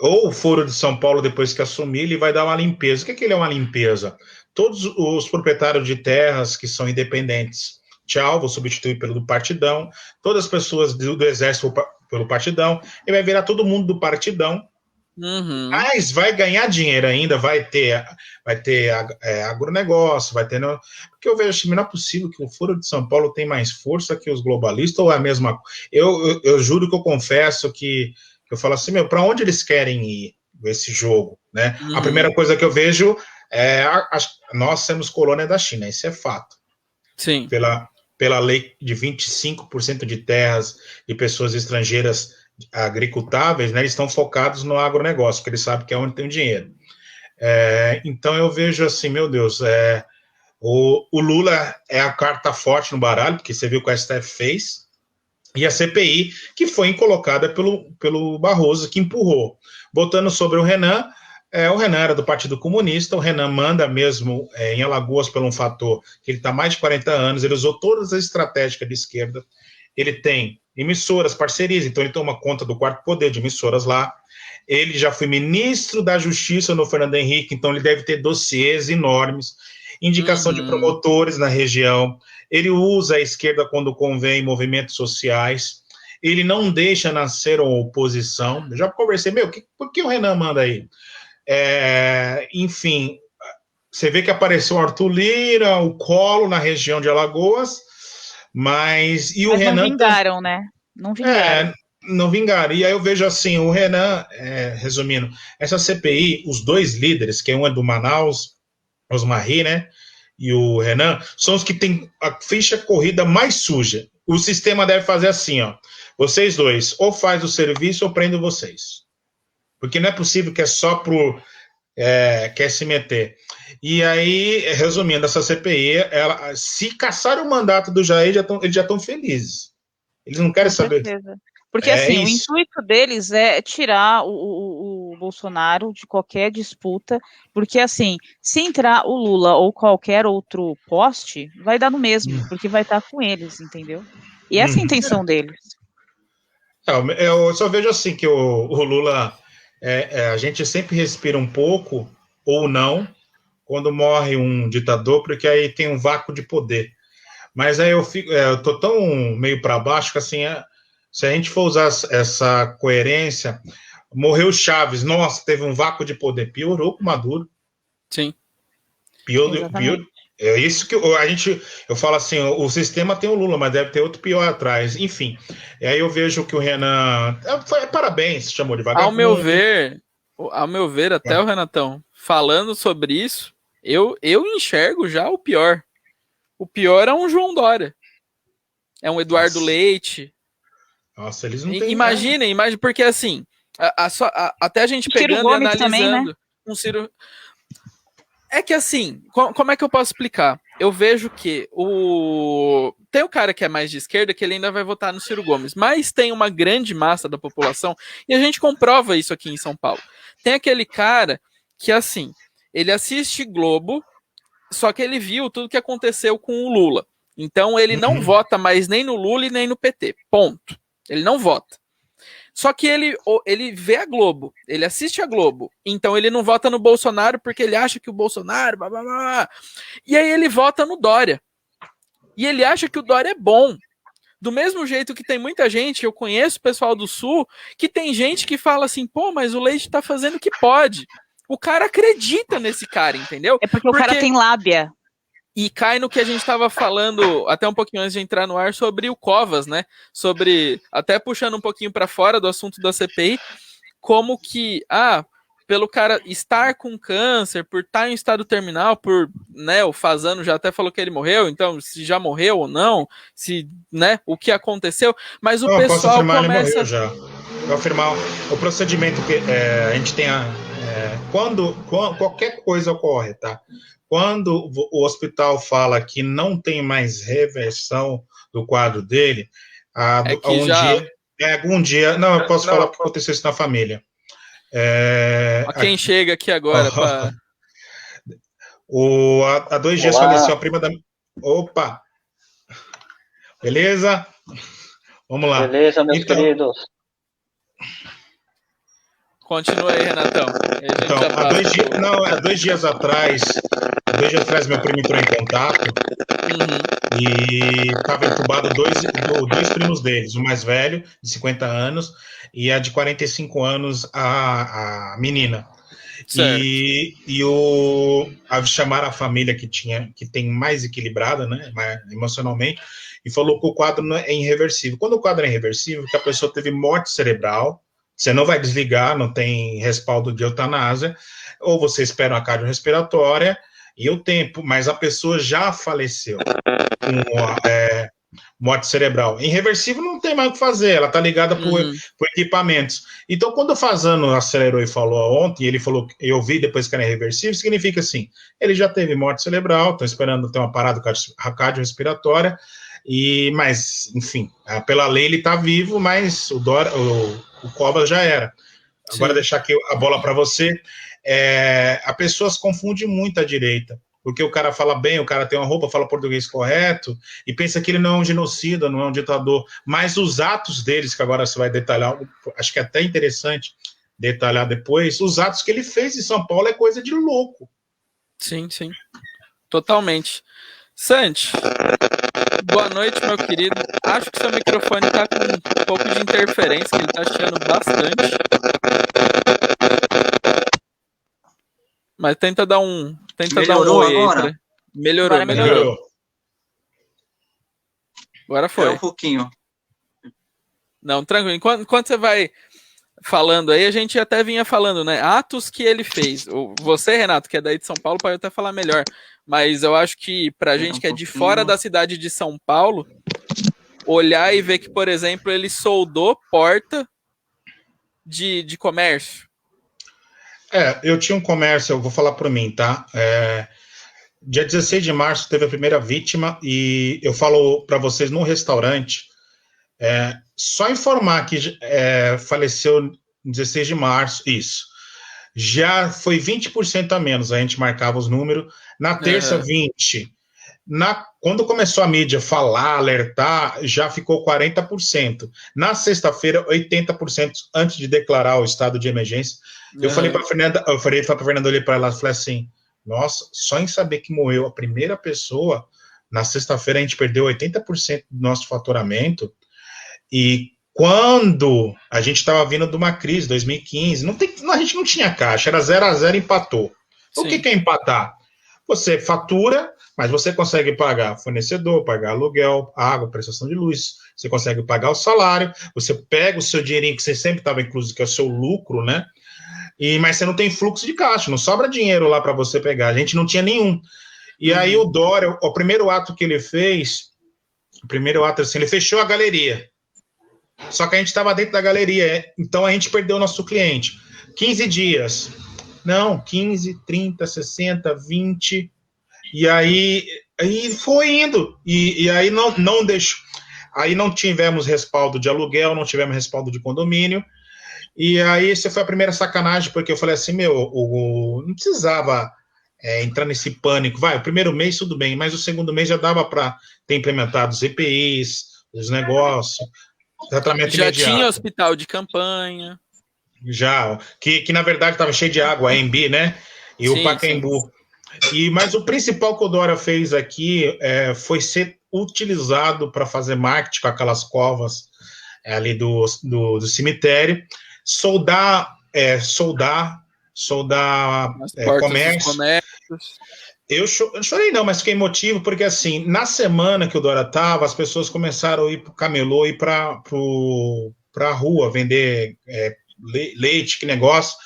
ou o Foro de São Paulo, depois que assumir, ele vai dar uma limpeza. O que ele é uma limpeza? Todos os proprietários de terras que são independentes, tchau, vou substituir pelo do Partidão, todas as pessoas do Exército pelo Partidão, e vai virar todo mundo do Partidão, mas vai ganhar dinheiro ainda, vai ter agronegócio, vai ter... Porque eu vejo assim, não é possível que o Foro de São Paulo tem mais força que os globalistas, ou é a mesma... Eu juro que eu confesso que eu falo assim, para onde eles querem ir esse jogo, né? A primeira coisa que eu vejo nós somos colônia da China, isso é fato. Sim. Pela lei de 25% de terras de pessoas estrangeiras agricultáveis, né, eles estão focados no agronegócio, porque eles sabem que é onde tem o dinheiro. Então eu vejo assim, meu Deus, o Lula é a carta forte no baralho, porque você viu o que o STF fez, e a CPI, que foi colocada pelo Barroso, que empurrou. Botando sobre o Renan era do Partido Comunista, o Renan manda mesmo em Alagoas por um fator que ele está mais de 40 anos, ele usou todas as estratégias de esquerda, ele tem emissoras, parcerias, então ele toma conta do quarto poder de emissoras lá. Ele já foi ministro da Justiça no Fernando Henrique, então ele deve ter dossiês enormes, indicação de promotores na região. Ele usa a esquerda quando convém, movimentos sociais. Ele não deixa nascer uma oposição. Eu já conversei, por que o Renan manda aí? Enfim, você vê que apareceu o Arthur Lira, o Colo na região de Alagoas, mas o Renan... Não vingaram, né? Não vingaram. Não vingaram. E aí eu vejo assim, o Renan, resumindo, essa CPI, os dois líderes, que um é do Manaus, Osmari, né, e o Renan, são os que têm a ficha corrida mais suja. O sistema deve fazer assim, ó, vocês dois, ou faz o serviço ou prendo vocês. Porque não é possível que é só quer se meter. E aí, resumindo, essa CPI, se caçarem o mandato do Jair, eles já estão felizes. Eles não querem saber. Certeza. Porque, assim, o intuito deles é tirar o Bolsonaro de qualquer disputa, porque, assim, se entrar o Lula ou qualquer outro poste, vai dar no mesmo, porque vai estar com eles, entendeu? E essa é a intenção deles. Eu só vejo, assim, que o Lula, a gente sempre respira um pouco, ou não, quando morre um ditador, porque aí tem um vácuo de poder. Mas aí eu tô tão meio para baixo que, assim, se a gente for usar essa coerência, morreu Chaves, nossa, teve um vácuo de poder, piorou com o Maduro. Sim. Pior. É isso que eu falo assim, o sistema tem o Lula, mas deve ter outro pior atrás. Enfim, e aí eu vejo que o Renan... parabéns, chamou de vagabundo. Ao meu ver, até o Renatão, falando sobre isso, eu enxergo já o pior. O pior é um João Dória. É um Eduardo Leite. Nossa, eles não têm... Imaginem, porque assim, até a gente pegando e analisando também, né? Um Ciro... É que assim, como é que eu posso explicar? Eu vejo que tem o cara que é mais de esquerda que ele ainda vai votar no Ciro Gomes, mas tem uma grande massa da população, e a gente comprova isso aqui em São Paulo. Tem aquele cara que, assim, ele assiste Globo, só que ele viu tudo que aconteceu com o Lula. Então ele não vota mais nem no Lula e nem no PT. Ponto. Ele não vota. Só que ele vê a Globo, ele assiste a Globo, então ele não vota no Bolsonaro porque ele acha que o Bolsonaro... Blá, blá, blá. E aí ele vota no Dória. E ele acha que o Dória é bom. Do mesmo jeito que tem muita gente, eu conheço o pessoal do Sul, que tem gente que fala assim, pô, mas o Leite tá fazendo o que pode. O cara acredita nesse cara, entendeu? É porque o cara tem lábia. E cai no que a gente estava falando até um pouquinho antes de entrar no ar sobre o Covas, né? Sobre, até puxando um pouquinho para fora do assunto da CPI, como que, pelo cara estar com câncer, por estar em estado terminal, né, o Fasano já até falou que ele morreu, então se já morreu ou não, se, né, o que aconteceu, mas o pessoal afirmar, começa... Ele morreu já. Vou afirmar o procedimento que a gente tem, quando qualquer coisa ocorre, tá? Quando o hospital fala que não tem mais reversão do quadro dele, algum dia... Não, eu posso falar porque aconteceu isso na família. Quem chega aqui agora? Há 2 dias faleceu a prima da... Opa! Beleza? Vamos lá. Beleza, meus queridos. Continua aí, Renatão. Então, há 2 dias atrás, meu primo entrou em contato e estava entubado dois primos deles, o mais velho, de 50 anos, e a de 45 anos, a menina. Certo. Chamaram a família que tem mais equilibrada, né, emocionalmente, e falou que o quadro não é irreversível. Quando o quadro é irreversível, que a pessoa teve morte cerebral, você não vai desligar, não tem respaldo de eutanásia, ou você espera uma cardiorrespiratória e o tempo, mas a pessoa já faleceu com morte cerebral. Irreversível não tem mais o que fazer, ela está ligada por equipamentos. Então, quando o Fasano acelerou e falou ontem, ele falou, eu vi depois que era irreversível, significa assim, ele já teve morte cerebral, estão esperando ter uma parada cardiorrespiratória, mas, enfim, pela lei ele está vivo, mas o Covas já era. Agora, deixar aqui a bola para você. A pessoa se confunde muito à direita. porque o cara fala bem, o cara tem uma roupa, fala português correto, e pensa que ele não é um genocida, não é um ditador, mas os atos deles, que agora você vai detalhar, acho que é até interessante detalhar depois, os atos que ele fez em São Paulo é coisa de louco. Sim, sim. Totalmente. Santi, boa noite, meu querido. Acho que seu microfone tá com um pouco de interferência, que ele tá chiando bastante. Mas tenta dar um oi agora? aí. Melhorou. Agora foi. Um pouquinho. Não, tranquilo. Enquanto você vai falando aí, a gente até vinha falando, né? Atos que ele fez. Você, Renato, que é daí de São Paulo, pode até falar melhor. Mas eu acho que pra gente que é de fora da cidade de São Paulo, olhar e ver que, por exemplo, ele soldou porta de comércio. Eu tinha um comércio, eu vou falar por mim, tá? Dia 16 de março teve a primeira vítima e eu falo para vocês no restaurante, só informar que faleceu no 16 de março, isso. Já foi 20% a menos, a gente marcava os números. Na terça, 20%. Quando começou a mídia falar, alertar, já ficou 40%. Na sexta-feira, 80% antes de declarar o estado de emergência. Eu falei para a Fernanda, olhei para ela e falei assim, nossa, só em saber que morreu a primeira pessoa, na sexta-feira a gente perdeu 80% do nosso faturamento, e quando a gente estava vindo de uma crise, 2015, a gente não tinha caixa, era 0-0, empatou. O que é empatar? Você fatura, mas você consegue pagar fornecedor, pagar aluguel, água, prestação de luz, você consegue pagar o salário, você pega o seu dinheirinho que você sempre estava incluso, que é o seu lucro, né? Mas você não tem fluxo de caixa, não sobra dinheiro lá para você pegar. A gente não tinha nenhum. E aí o Dória, o primeiro ato que ele fez, assim, ele fechou a galeria. Só que a gente estava dentro da galeria, então a gente perdeu o nosso cliente. 15 dias. Não, 15, 30, 60, 20. E aí foi indo. E aí não deixou. Aí não tivemos respaldo de aluguel, não tivemos respaldo de condomínio. E aí essa foi a primeira sacanagem, porque eu falei assim, não precisava entrar nesse pânico. O primeiro mês tudo bem, mas o segundo mês já dava para ter implementado os EPIs, os negócios, tratamento já imediato. Tinha hospital de campanha. Já, que na verdade estava cheio de água, a EMB, né? E o Pacaembu. Mas o principal que o Dória fez aqui foi ser utilizado para fazer marketing com aquelas covas ali do cemitério, soldar comércio. Eu chorei não, mas fiquei emotivo, porque assim, na semana que o Dória estava, as pessoas começaram a ir para o camelô, ir para a rua, vender leite, que negócio.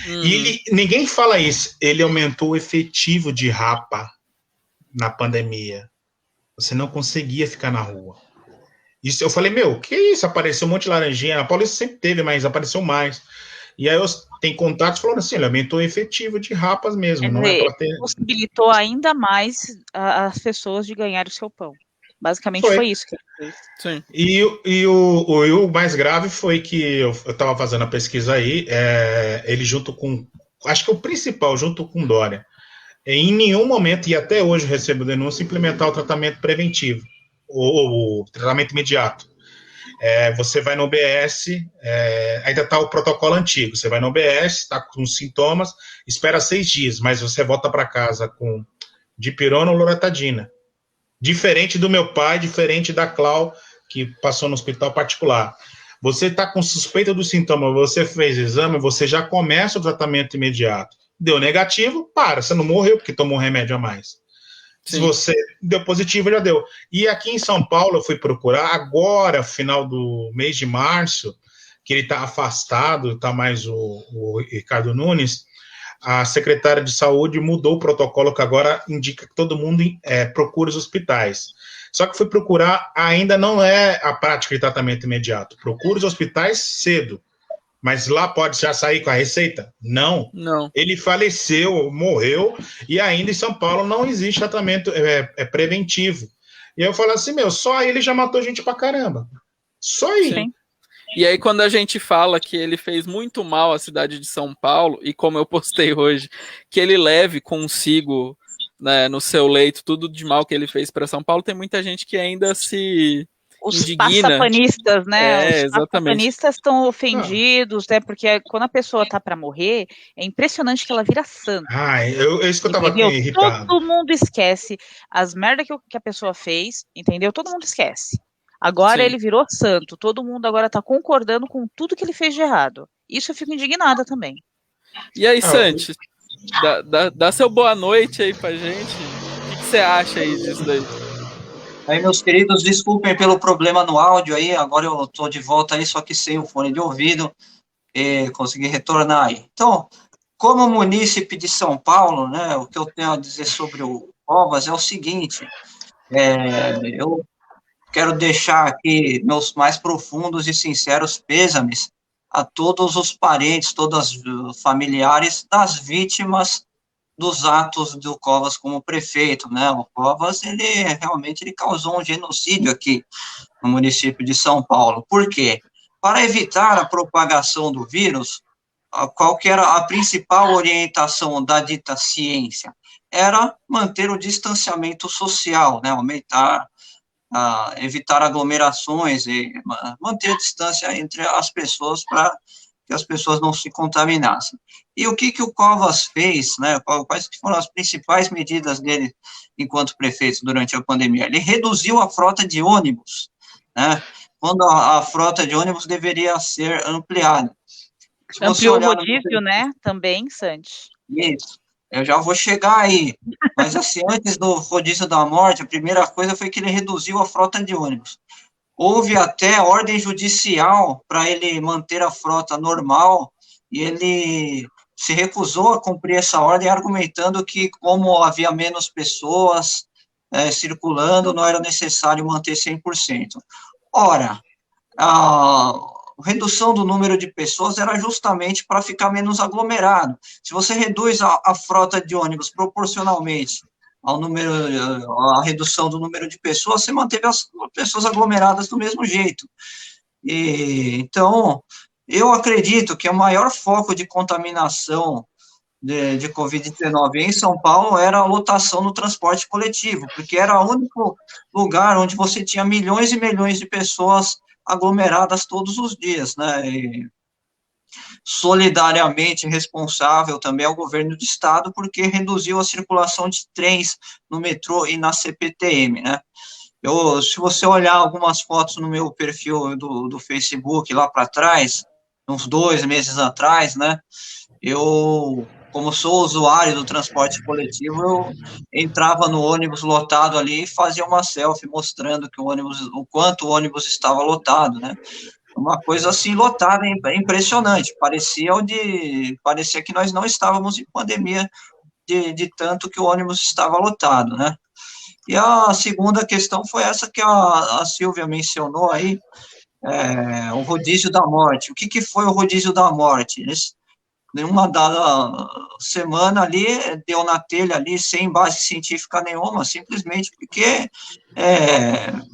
E ninguém fala isso, ele aumentou o efetivo de rapa na pandemia. Você não conseguia ficar na rua. Isso, eu falei, que isso? Apareceu um monte de laranjinha. A Paulista sempre teve, mas apareceu mais. E aí tem contatos falando assim, ele aumentou o efetivo de rapas mesmo. Não é para ter... Possibilitou ainda mais as pessoas de ganhar o seu pão. Basicamente foi isso que ele fez. Sim. E o mais grave foi que eu estava fazendo a pesquisa aí, ele junto com... Acho que o principal, junto com Dória, em nenhum momento, e até hoje eu recebo denúncia, implementar o tratamento preventivo, ou o tratamento imediato. Você vai no OBS, ainda está o protocolo antigo, você vai no OBS, está com sintomas, espera 6 dias, mas você volta para casa com dipirona ou loratadina. Diferente do meu pai, diferente da Clau, que passou no hospital particular. Você está com suspeita do sintoma, você fez exame, você já começa o tratamento imediato. Deu negativo, você não morreu porque tomou um remédio a mais. Sim. Se você deu positivo, já deu. E aqui em São Paulo, eu fui procurar, agora, final do mês de março, que ele está afastado, está mais o Ricardo Nunes, a secretária de saúde mudou o protocolo, que agora indica que todo mundo procure os hospitais. Só que fui procurar, ainda não é a prática de tratamento imediato. Procure os hospitais cedo. Mas lá pode já sair com a receita? Não. Ele faleceu, morreu, e ainda em São Paulo não existe tratamento preventivo. E eu falo assim, só aí ele já matou gente pra caramba. Só aí. Sim. E aí quando a gente fala que ele fez muito mal à cidade de São Paulo, e como eu postei hoje, que ele leve consigo né, no seu leito tudo de mal que ele fez para São Paulo, tem muita gente que ainda se os indigna. passapanistas, né? Os exatamente. passapanistas estão ofendidos, né? Porque quando a pessoa tá para morrer, é impressionante que ela vira santa. É isso que eu tava aqui Entendeu? irritado. Todo mundo esquece as merdas que a pessoa fez, entendeu? Todo mundo esquece. Agora Sim. ele virou santo, todo mundo agora tá concordando com tudo que ele fez de errado. Isso eu fico indignada também. E aí, Santi, dá seu boa noite aí pra gente. O que você acha aí disso daí? Aí, meus queridos, desculpem pelo problema no áudio aí, agora eu tô de volta aí, só que sem o fone de ouvido, e consegui retornar aí. Então, como munícipe de São Paulo, né, o que eu tenho a dizer sobre o Covas é o seguinte, eu quero deixar aqui meus mais profundos e sinceros pêsames a todos os parentes, todos os familiares das vítimas dos atos do Covas como prefeito, né? O Covas, ele realmente causou um genocídio aqui no município de São Paulo. Por quê? Para evitar a propagação do vírus, qual que era a principal orientação da dita ciência? Era manter o distanciamento social, né? Evitar aglomerações e manter a distância entre as pessoas para que as pessoas não se contaminassem. E o que o Covas fez, né, quais foram as principais medidas dele enquanto prefeito durante a pandemia? Ele reduziu a frota de ônibus, né, quando a frota de ônibus deveria ser ampliada. Ampliou o rodízio, né, também, Santi. Isso, eu já vou chegar aí, mas assim, antes do rodízio da morte, a primeira coisa foi que ele reduziu a frota de ônibus. Houve até ordem judicial para ele manter a frota normal, e ele se recusou a cumprir essa ordem, argumentando que, como havia menos pessoas circulando, não era necessário manter 100%. Ora, a redução do número de pessoas era justamente para ficar menos aglomerado. Se você reduz a frota de ônibus proporcionalmente à redução do número de pessoas, você manteve as pessoas aglomeradas do mesmo jeito. Então, eu acredito que o maior foco de contaminação de Covid-19 em São Paulo era a lotação no transporte coletivo, porque era o único lugar onde você tinha milhões e milhões de pessoas aglomeradas todos os dias, né? E solidariamente responsável também ao governo do estado, porque reduziu a circulação de trens no metrô e na CPTM, né? Se você olhar algumas fotos no meu perfil do Facebook lá para trás, uns 2 meses atrás, né? Como sou usuário do transporte coletivo, eu entrava no ônibus lotado ali e fazia uma selfie mostrando que o quanto o ônibus estava lotado, né? Uma coisa assim lotada, impressionante. Parecia que nós não estávamos em pandemia de tanto que o ônibus estava lotado, né? E a segunda questão foi essa que a Silvia mencionou aí, o rodízio da morte. O que foi o rodízio da morte? Numa dada semana ali, deu na telha ali, sem base científica nenhuma, simplesmente porque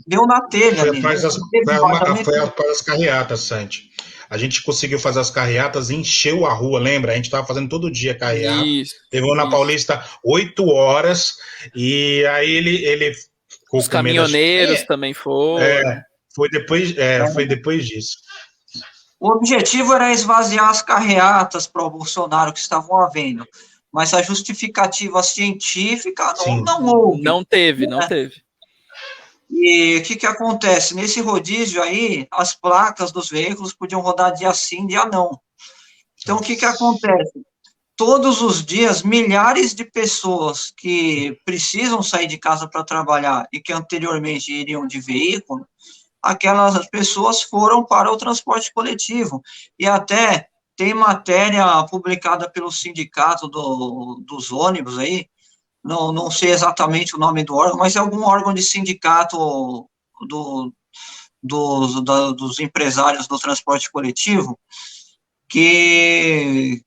deu na telha ali. Foi as carreatas, Santi. A gente conseguiu fazer as carreatas e encheu a rua, lembra? A gente estava fazendo todo dia carreata. Levou na Paulista 8 horas, e aí ele os caminhoneiros também foram. Foi depois disso. O objetivo era esvaziar as carreatas para o Bolsonaro que estavam havendo, mas a justificativa científica não houve. Não teve. E o que acontece? Nesse rodízio aí, as placas dos veículos podiam rodar dia sim, dia não. Então, o que acontece? Todos os dias, milhares de pessoas que precisam sair de casa para trabalhar e que anteriormente iriam de veículo, aquelas pessoas foram para o transporte coletivo. E até tem matéria publicada pelo sindicato dos ônibus aí, não sei exatamente o nome do órgão, mas é algum órgão de sindicato dos empresários do transporte coletivo, que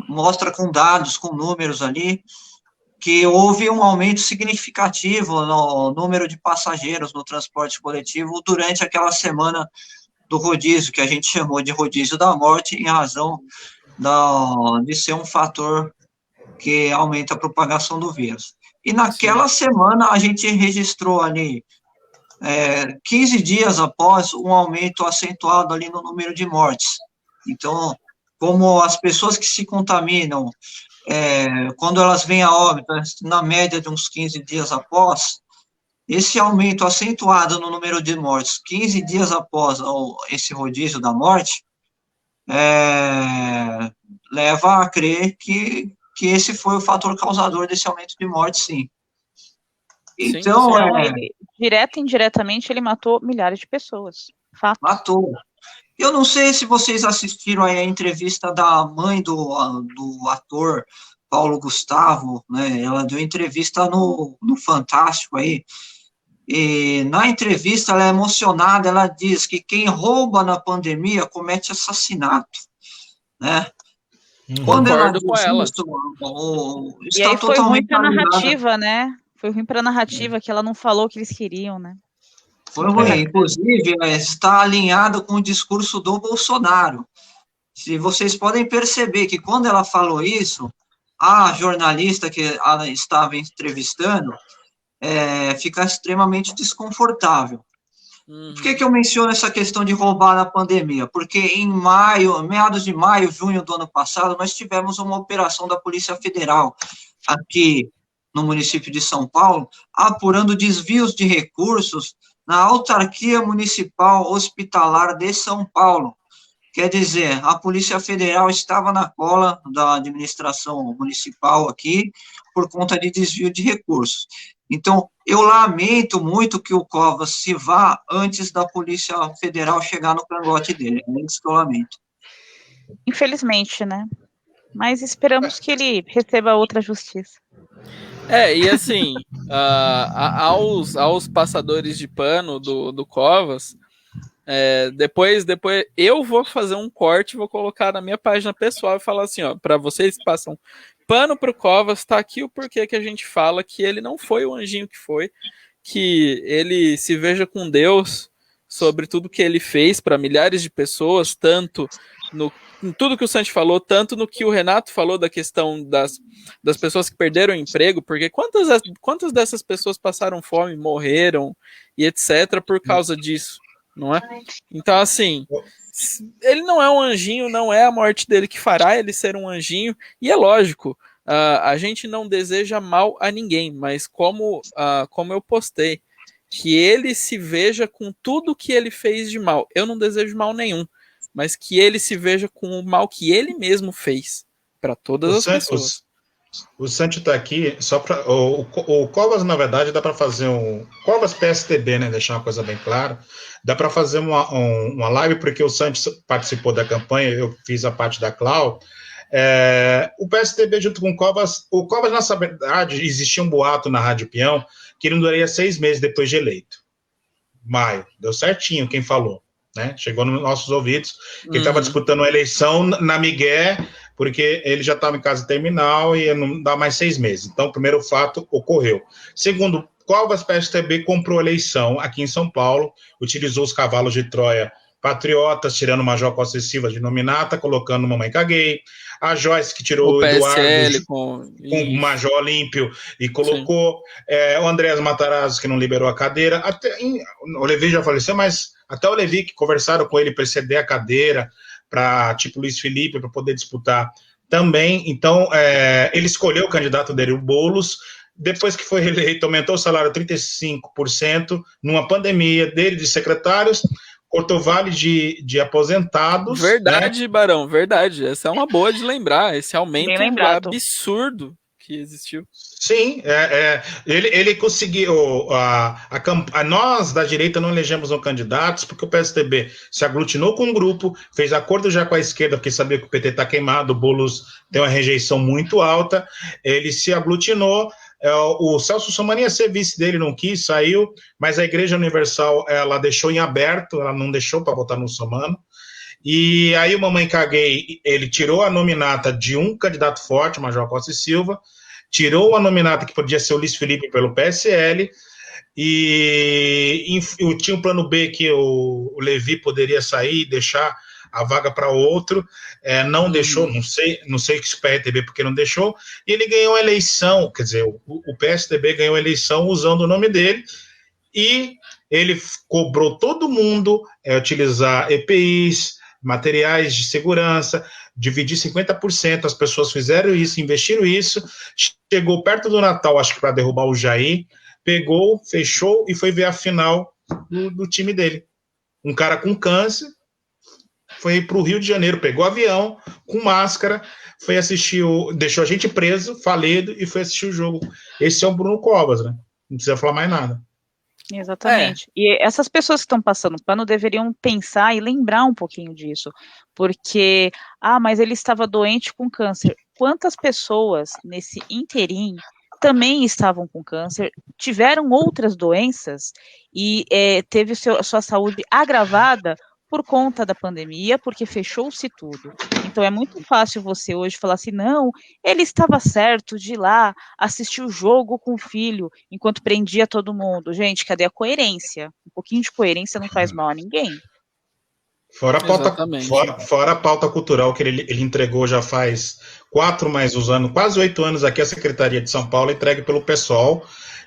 mostra com dados, com números ali, que houve um aumento significativo no número de passageiros no transporte coletivo durante aquela semana do rodízio, que a gente chamou de rodízio da morte, em razão de ser um fator que aumenta a propagação do vírus. E naquela semana a gente registrou ali, 15 dias após, um aumento acentuado ali no número de mortes. Então, como as pessoas que se contaminam, quando elas vêm a óbito, na média de uns 15 dias após, esse aumento acentuado no número de mortes, 15 dias após esse rodízio da morte, leva a crer que esse foi o fator causador desse aumento de morte, sim. Então, direto e indiretamente, ele matou milhares de pessoas. Fato. Matou. Eu não sei se vocês assistiram aí a entrevista da mãe do ator Paulo Gustavo, né? Ela deu entrevista no Fantástico aí, e na entrevista ela é emocionada, ela diz que quem rouba na pandemia comete assassinato, né? Quando concordo com ela. E aí foi ruim para a narrativa, né? Foi ruim para a narrativa que ela não falou o que eles queriam, né? Foi ruim, inclusive está alinhado com o discurso do Bolsonaro. Se vocês podem perceber que quando ela falou isso, a jornalista que ela estava entrevistando fica extremamente desconfortável. Por que eu menciono essa questão de roubar na pandemia? Porque em meados de maio, junho do ano passado, nós tivemos uma operação da Polícia Federal aqui no município de São Paulo, apurando desvios de recursos na autarquia municipal hospitalar de São Paulo. Quer dizer, a Polícia Federal estava na cola da administração municipal aqui por conta de desvio de recursos. Então, eu lamento muito que o Covas se vá antes da Polícia Federal chegar no cangote dele. É isso que eu lamento. Infelizmente, né? Mas esperamos que ele receba outra justiça. E assim, aos passadores de pano do Covas, depois eu vou fazer um corte, vou colocar na minha página pessoal e falar assim, ó, para vocês que passam pano pro Covas, tá aqui o porquê que a gente fala que ele não foi o anjinho que foi, que ele se veja com Deus sobre tudo que ele fez para milhares de pessoas, tanto em tudo que o Santi falou, tanto no que o Renato falou da questão das pessoas que perderam o emprego, porque quantas dessas pessoas passaram fome, morreram e etc. por causa disso, não é? Então, assim, ele não é um anjinho, não é a morte dele que fará ele ser um anjinho, e é lógico, a gente não deseja mal a ninguém, mas como eu postei, que ele se veja com tudo que ele fez de mal. Eu não desejo mal nenhum, mas que ele se veja com o mal que ele mesmo fez para todas as pessoas. O Santi está aqui só para o Covas, na verdade, dá para fazer um Covas PSTB, né? Deixar uma coisa bem clara. Dá para fazer uma live, porque o Santi participou da campanha, eu fiz a parte da Clau. O PSTB junto com o Covas, na verdade, existia um boato na Rádio Peão que ele não duraria 6 meses depois de eleito. Maio, deu certinho quem falou, né? Chegou nos nossos ouvidos que ele estava disputando uma eleição na Miguel, porque ele já estava em casa terminal e não dá mais 6 meses. Então, o primeiro fato ocorreu. Segundo, Covas PSTB comprou a eleição aqui em São Paulo, utilizou os cavalos de Troia patriotas, tirando o Major Costa e Silva de nominata, colocando Mamãe Caguei, a Joyce que tirou o Eduardo com o Major Olímpio e colocou, o Andrés Matarazzo que não liberou a cadeira, o Levi já faleceu, mas até o Levi que conversaram com ele para ceder a cadeira para tipo Luiz Felipe, para poder disputar também. Então, ele escolheu o candidato dele, o Boulos. Depois que foi reeleito, aumentou o salário 35%, numa pandemia dele de secretários, cortou vale de aposentados. Verdade, né? Barão, verdade. Essa é uma boa de lembrar. Esse aumento absurdo que existiu. Sim, ele conseguiu. Nós da direita não elegemos um candidato porque o PSDB se aglutinou com um grupo, fez acordo já com a esquerda, porque sabia que o PT está queimado, o Boulos tem uma rejeição muito alta, ele se aglutinou. O Celso Somani ia ser vice dele, não quis, saiu, mas a Igreja Universal ela deixou em aberto, ela não deixou para votar no Somano. E aí o Mamãe Caguei, ele tirou a nominata de um candidato forte, Major Costa e Silva, tirou a nominata que podia ser o Luiz Felipe pelo PSL, e tinha um plano B que o Levi poderia sair e deixar a vaga para outro, não deixou, não sei que se o PRTB porque não deixou, e ele ganhou a eleição, quer dizer, o PSDB ganhou a eleição usando o nome dele, e ele cobrou todo mundo utilizar EPIs, materiais de segurança, dividir 50%, as pessoas fizeram isso, investiram isso, chegou perto do Natal, acho que para derrubar o Jair, pegou, fechou e foi ver a final do time dele. Um cara com câncer, foi para o Rio de Janeiro, pegou avião, com máscara, foi assistir, deixou a gente preso, falido, e foi assistir o jogo. Esse é o Bruno Covas, né? Não precisa falar mais nada. Exatamente. E essas pessoas que estão passando pano deveriam pensar e lembrar um pouquinho disso, porque, mas ele estava doente com câncer. Quantas pessoas nesse interim também estavam com câncer, tiveram outras doenças e teve sua saúde agravada por conta da pandemia, porque fechou-se tudo. Então é muito fácil você hoje falar assim, não, ele estava certo de ir lá assistir o jogo com o filho, enquanto prendia todo mundo. Gente, cadê a coerência? Um pouquinho de coerência não faz mal a ninguém. Fora a pauta cultural que ele entregou já faz 4 mais os anos, quase 8 anos aqui, a Secretaria de São Paulo, entregue pelo PSOL,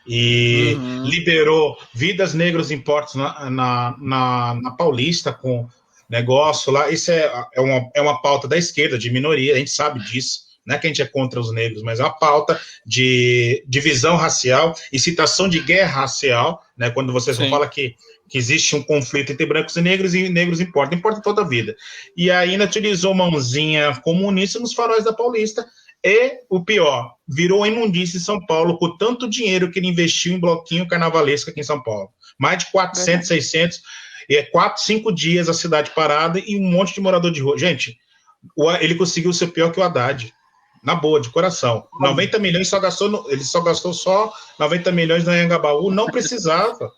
e liberou Vidas Negras Importam na Paulista, com negócio lá. Isso é uma pauta da esquerda, de minoria, a gente sabe disso, não é que a gente é contra os negros, mas é uma pauta de divisão racial e citação de guerra racial, né, quando vocês vão falar que existe um conflito entre brancos e negros importa toda a vida. E ainda utilizou mãozinha comunista nos faróis da Paulista. E o pior, virou imundícia em São Paulo com tanto dinheiro que ele investiu em bloquinho carnavalesco aqui em São Paulo. Mais de 400, 600, 4, 5 dias a cidade parada e um monte de morador de rua. Gente, ele conseguiu ser pior que o Haddad. Na boa, de coração. 90 milhões ele só gastou 90 milhões no Anhangabaú, não precisava.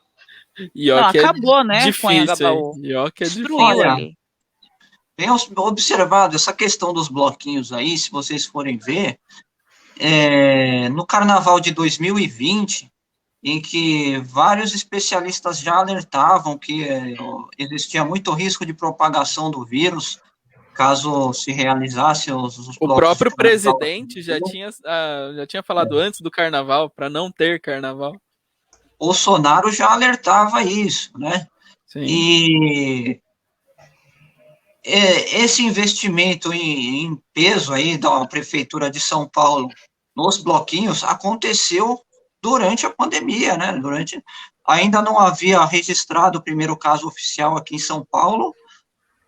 Acabou, né? Difícil, que é difícil. Tenho observado essa questão dos bloquinhos aí, se vocês forem ver, no Carnaval de 2020, em que vários especialistas já alertavam que existia muito risco de propagação do vírus, caso se realizasse os blocos. O próprio presidente já tinha falado antes do Carnaval, para não ter Carnaval. Bolsonaro já alertava isso, né? Sim. E esse investimento em peso aí da Prefeitura de São Paulo nos bloquinhos aconteceu durante a pandemia, né? Ainda não havia registrado o primeiro caso oficial aqui em São Paulo,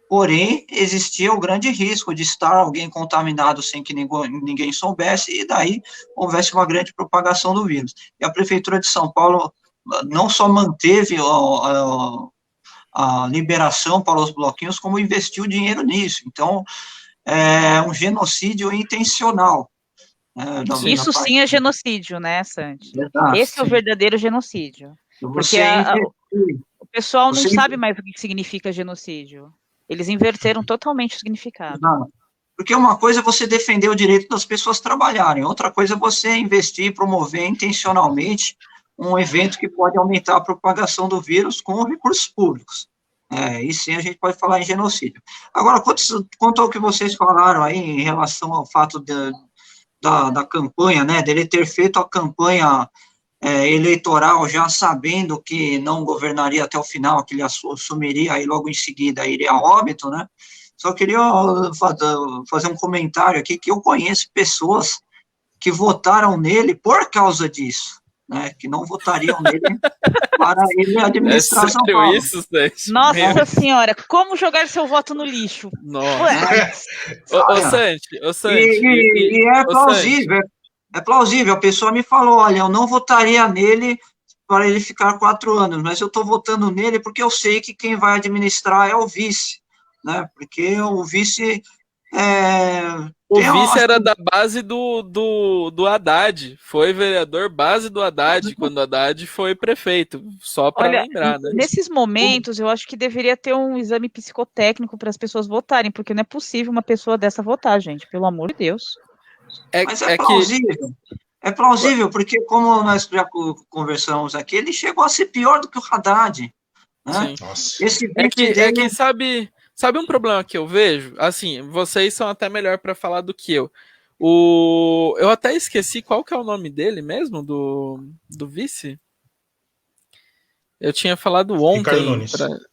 porém existia o grande risco de estar alguém contaminado sem que ninguém soubesse, e daí houvesse uma grande propagação do vírus. E a Prefeitura de São Paulo não só manteve a liberação para os bloquinhos, como investiu dinheiro nisso. Então, é um genocídio intencional. Isso sim é genocídio, né, Santi? Exato, esse é o verdadeiro genocídio. Porque o pessoal não sabe mais o que significa genocídio. Eles inverteram totalmente o significado. Exato. Porque uma coisa é você defender o direito das pessoas trabalharem, outra coisa é você investir e promover intencionalmente um evento que pode aumentar a propagação do vírus com recursos públicos. E sim a gente pode falar em genocídio. Agora, quanto ao que vocês falaram aí em relação ao fato da campanha, né, dele ter feito a campanha eleitoral já sabendo que não governaria até o final, que ele assumiria aí logo em seguida, iria a óbito, né? Só queria fazer um comentário aqui, que eu conheço pessoas que votaram nele por causa disso. Né, que não votariam nele para ele administrar São Paulo. Isso, Santi? Nossa Senhora, como jogar seu voto no lixo? Nossa. Ô, Santi. E é plausível, é plausível. A pessoa me falou, olha, eu não votaria nele para ele ficar 4 anos, mas eu estou votando nele porque eu sei que quem vai administrar é o vice, né, porque o vice... O vice era da base do Haddad, foi vereador base do Haddad, quando o Haddad foi prefeito, só para lembrar, né? Nesses momentos, eu acho que deveria ter um exame psicotécnico para as pessoas votarem, porque não é possível uma pessoa dessa votar, gente, pelo amor de Deus. Mas é plausível. É plausível, porque como nós já conversamos aqui, ele chegou a ser pior do que o Haddad. Né? Sim. Nossa. Esse que sabe Sabe um problema que eu vejo? Assim, vocês são até melhor para falar do que eu. Eu até esqueci qual que é o nome dele mesmo, do vice. Eu tinha falado Ricardo ontem. Nunes.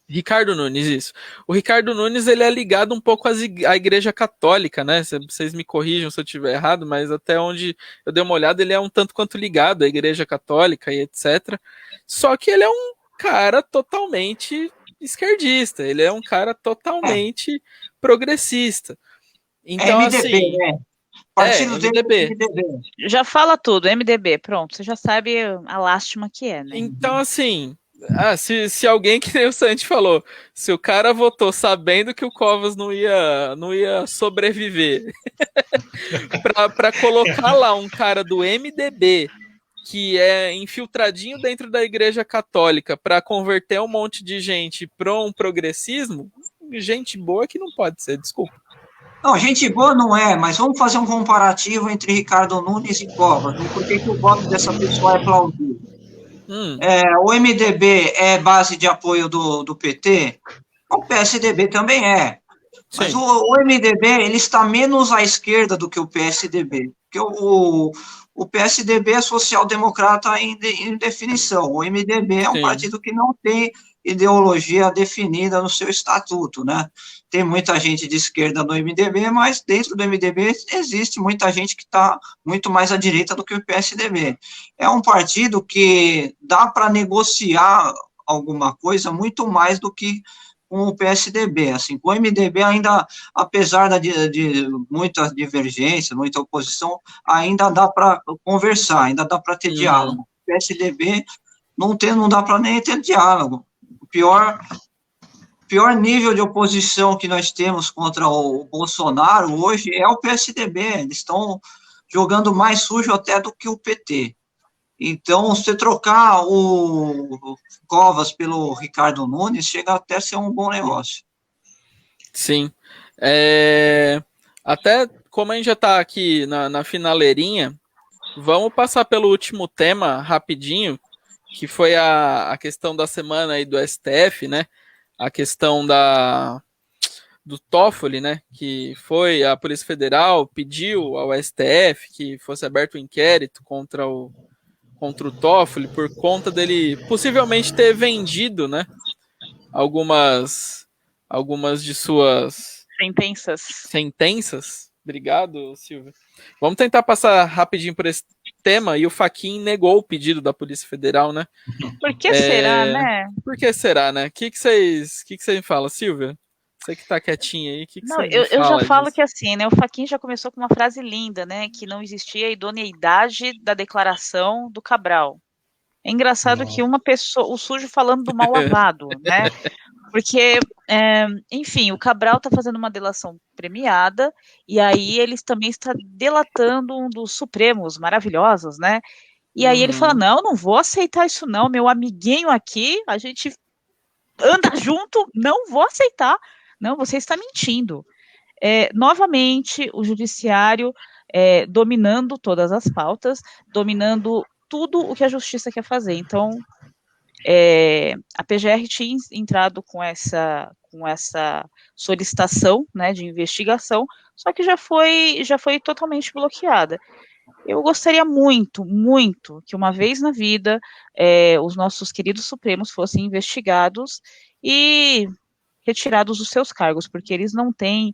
Ricardo Nunes, isso. O Ricardo Nunes, ele é ligado um pouco à Igreja Católica, né? Vocês me corrijam se eu estiver errado, mas até onde eu dei uma olhada, ele é um tanto quanto ligado à Igreja Católica e etc. Só que ele é um cara totalmente esquerdista, ele é um cara totalmente progressista. Então, MDB, assim... né? Partido dele MDB. é MDB. Já fala tudo, MDB, pronto, você já sabe a lástima que é, né? Então, assim... se alguém, que nem o Santi falou, se o cara votou sabendo que o Covas não ia sobreviver, pra colocar lá um cara do MDB, que é infiltradinho dentro da Igreja Católica, pra converter um monte de gente pra um progressismo, gente boa que não pode ser, desculpa. Não, gente boa não é, mas vamos fazer um comparativo entre Ricardo Nunes e Covas. Por que o voto dessa pessoa é plausível? O MDB é base de apoio do PT? O PSDB também é. Sim. Mas o MDB ele está menos à esquerda do que o PSDB. Porque o PSDB é social-democrata em definição. O MDB é um partido que não tem ideologia definida no seu estatuto, né? Tem muita gente de esquerda no MDB, mas dentro do MDB existe muita gente que está muito mais à direita do que o PSDB. É um partido que dá para negociar alguma coisa muito mais do que com o PSDB, assim, com o MDB ainda, apesar de muita divergência, muita oposição, ainda dá para conversar, ainda dá para ter diálogo. O PSDB não dá para nem ter diálogo. O pior nível de oposição que nós temos contra o Bolsonaro hoje é o PSDB, eles estão jogando mais sujo até do que o PT. Então, se trocar o Covas pelo Ricardo Nunes, chega até a ser um bom negócio. Sim. Até como a gente já está aqui na finaleirinha, vamos passar pelo último tema rapidinho, que foi a questão da semana aí do STF, né? A questão do Toffoli, né? Que foi a Polícia Federal, pediu ao STF que fosse aberto um inquérito contra o Toffoli por conta dele possivelmente ter vendido, né, algumas de suas sentenças. Obrigado, Silvia. Vamos tentar passar rapidinho por esse tema. E o Fachin negou o pedido da Polícia Federal, né? Por que será, né? Por que será, né? O que vocês me falam, Silvia? Você que tá quietinha aí, eu já falo que assim, né, o Fachin já começou com uma frase linda, né, que não existia idoneidade da declaração do Cabral. É engraçado que uma pessoa, o sujo falando do mal lavado, né, porque, enfim, o Cabral está fazendo uma delação premiada, e aí ele também está delatando um dos Supremos maravilhosos, né, e aí ele fala, não vou aceitar isso não, meu amiguinho aqui, a gente anda junto, não vou aceitar. Não, você está mentindo. Novamente, o judiciário dominando todas as pautas, dominando tudo o que a justiça quer fazer. Então, a PGR tinha entrado com essa solicitação, né, de investigação, só que já foi totalmente bloqueada. Eu gostaria muito, muito que uma vez na vida os nossos queridos Supremos fossem investigados e retirados dos seus cargos, porque eles não têm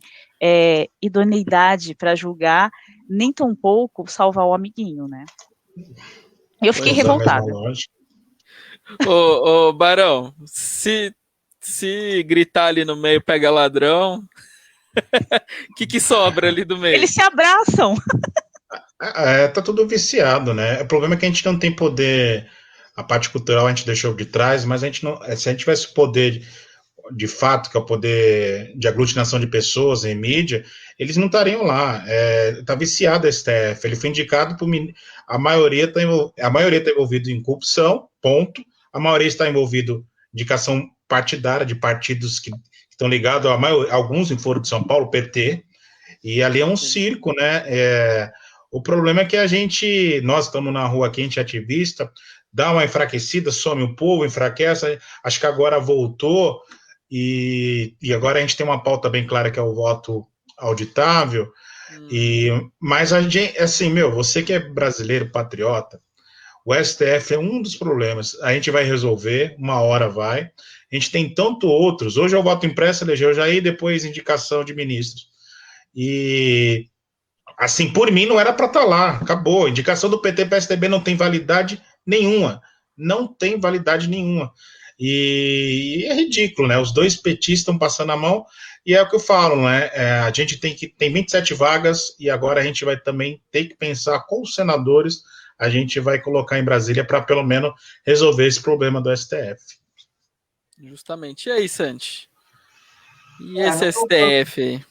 idoneidade para julgar, nem tampouco salvar o amiguinho, né? Eu fiquei revoltada. Ô, Barão, se gritar ali no meio, pega ladrão, o que sobra ali do meio? Eles se abraçam. Tá tudo viciado, né? O problema é que a gente não tem poder, a parte cultural a gente deixou de trás, mas a gente não, se a gente tivesse poder de fato, que é o poder de aglutinação de pessoas em mídia, eles não estariam lá. Tá viciado a STF. Ele foi indicado por a maioria está envolvido em corrupção, ponto. A maioria está envolvido em indicação partidária de partidos que estão ligados alguns em Foro de São Paulo, PT, e ali é um circo, né? O problema é que nós estamos na rua aqui, a gente é ativista, dá uma enfraquecida, some o povo, enfraquece, acho que agora voltou. e agora a gente tem uma pauta bem clara que é o voto auditável, mas a gente, assim, você que é brasileiro, patriota, o STF é um dos problemas, a gente vai resolver, uma hora vai, a gente tem tanto outros, hoje é o voto impresso, elegeu Jair, depois indicação de ministros, e assim, por mim não era para estar lá, acabou, indicação do PT para PSDB não tem validade nenhuma, e é ridículo, né, os dois petistas estão passando a mão, e é o que eu falo, né, a gente tem 27 vagas, e agora a gente vai também ter que pensar com os senadores, a gente vai colocar em Brasília para pelo menos resolver esse problema do STF. Justamente. E aí, Santi? E esse STF aí?